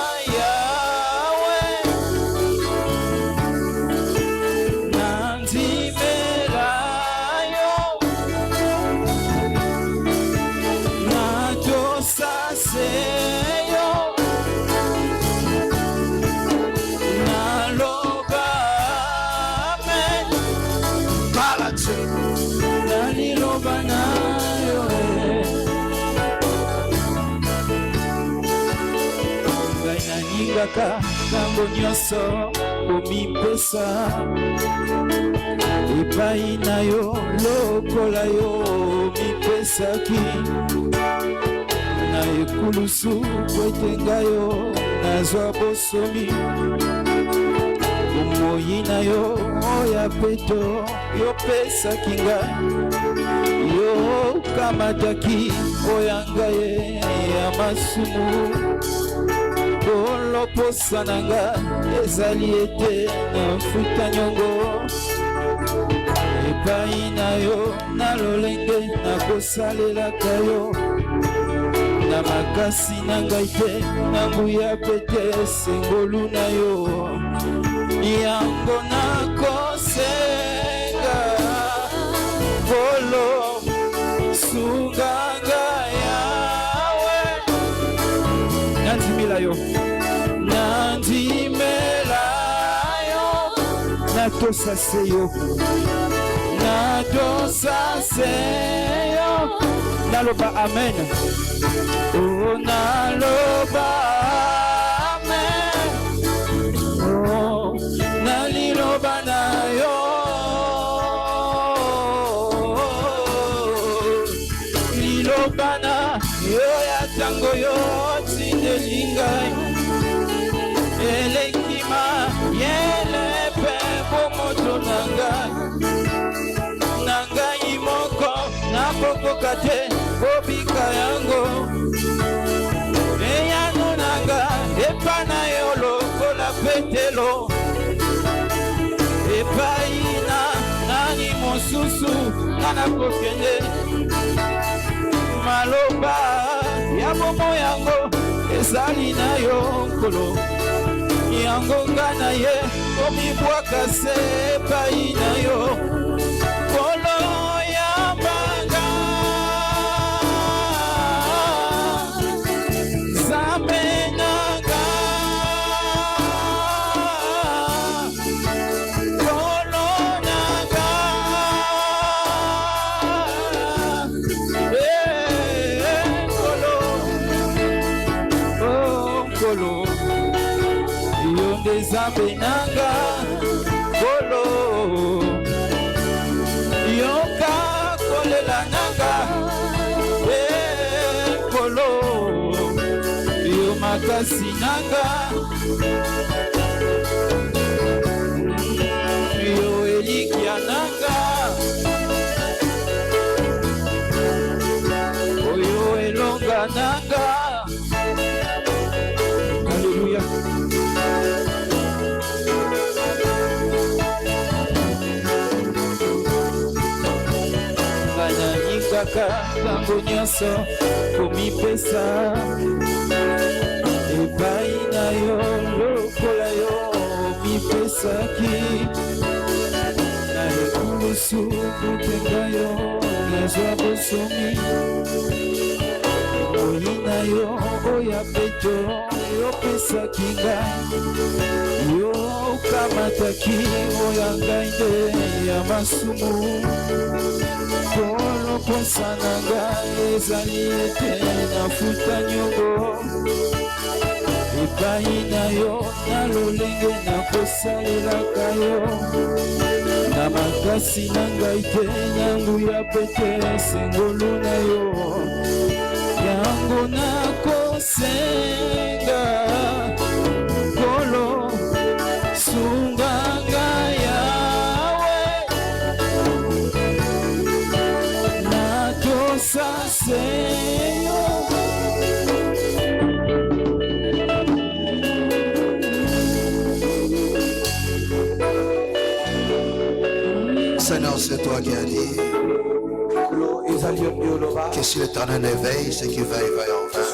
Nambo nyonso omipesa epai na yo lokola yo omipesaki na ekulusu kwetenga yo nazwa bosomi omoyi na yo oya peto yopesaki ngai yo yo kamataki oyanga ye ya masumu koloposa nanga ezali ete nafuta nyongo epai na yo na lolenge nakosalelaka yo na makasi na ngai te na nguya pete sengolu na yo yango nakosenga kolo sunganga yawe nandimela yo natosa se yo naloba amen oh naloba amen oh naliloba na yo liloba na yo ya tango yo tindelingai elekima yelepe bomoto nangai moko nakokoka te kobika yango eyano nanga epa na yo lokola petelo epai na nani mosusu ngana kokende maloba ya bomo yango ezali na yo nkolo yango ngana ye komibwaka se epai na yo kolo ya mbanga zambe nanga kolo nanga kolo oh kolo yonde zambe nanga kolo yoka kolela nanga kolo yo makasi nanga yo elikia nanga oyo elonga nanga. Haleluya. Kaka tango nyonso komipesa epai na yo lokola yo mipesaki na ekulusu kotenga yo nazwa bosomi oli na yo oya peto yopesaki ngai yo kamataki oya ngai nde ya masumu koloposa na ngai ezali ete nafuta nyongo epai na yo na lolenge nakosalelaka yo na makasi na ngai te nanguya pete sengolu na yo yango nakosenga kolo sunganga yawe natosa seyo. Seigneur, c'est toi qui as dit que si l'Éternel éveille, ce qui veille, veille en vain.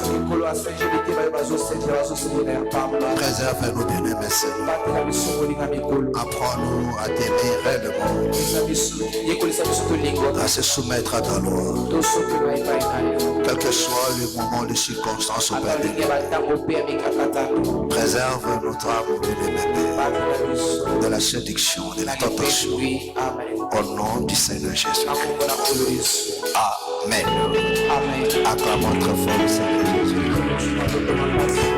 Préserve-nous, bien-aimés Seigneur. Apprends-nous à t'aimer réellement, à se mettre à ta loi. Quel que soit le moment, les circonstances, préserve notre âme, bien-aimé, de la séduction, de la tentation. Au nom du Seigneur Jésus. Amen. Acclamons très fort le Seigneur Jésus.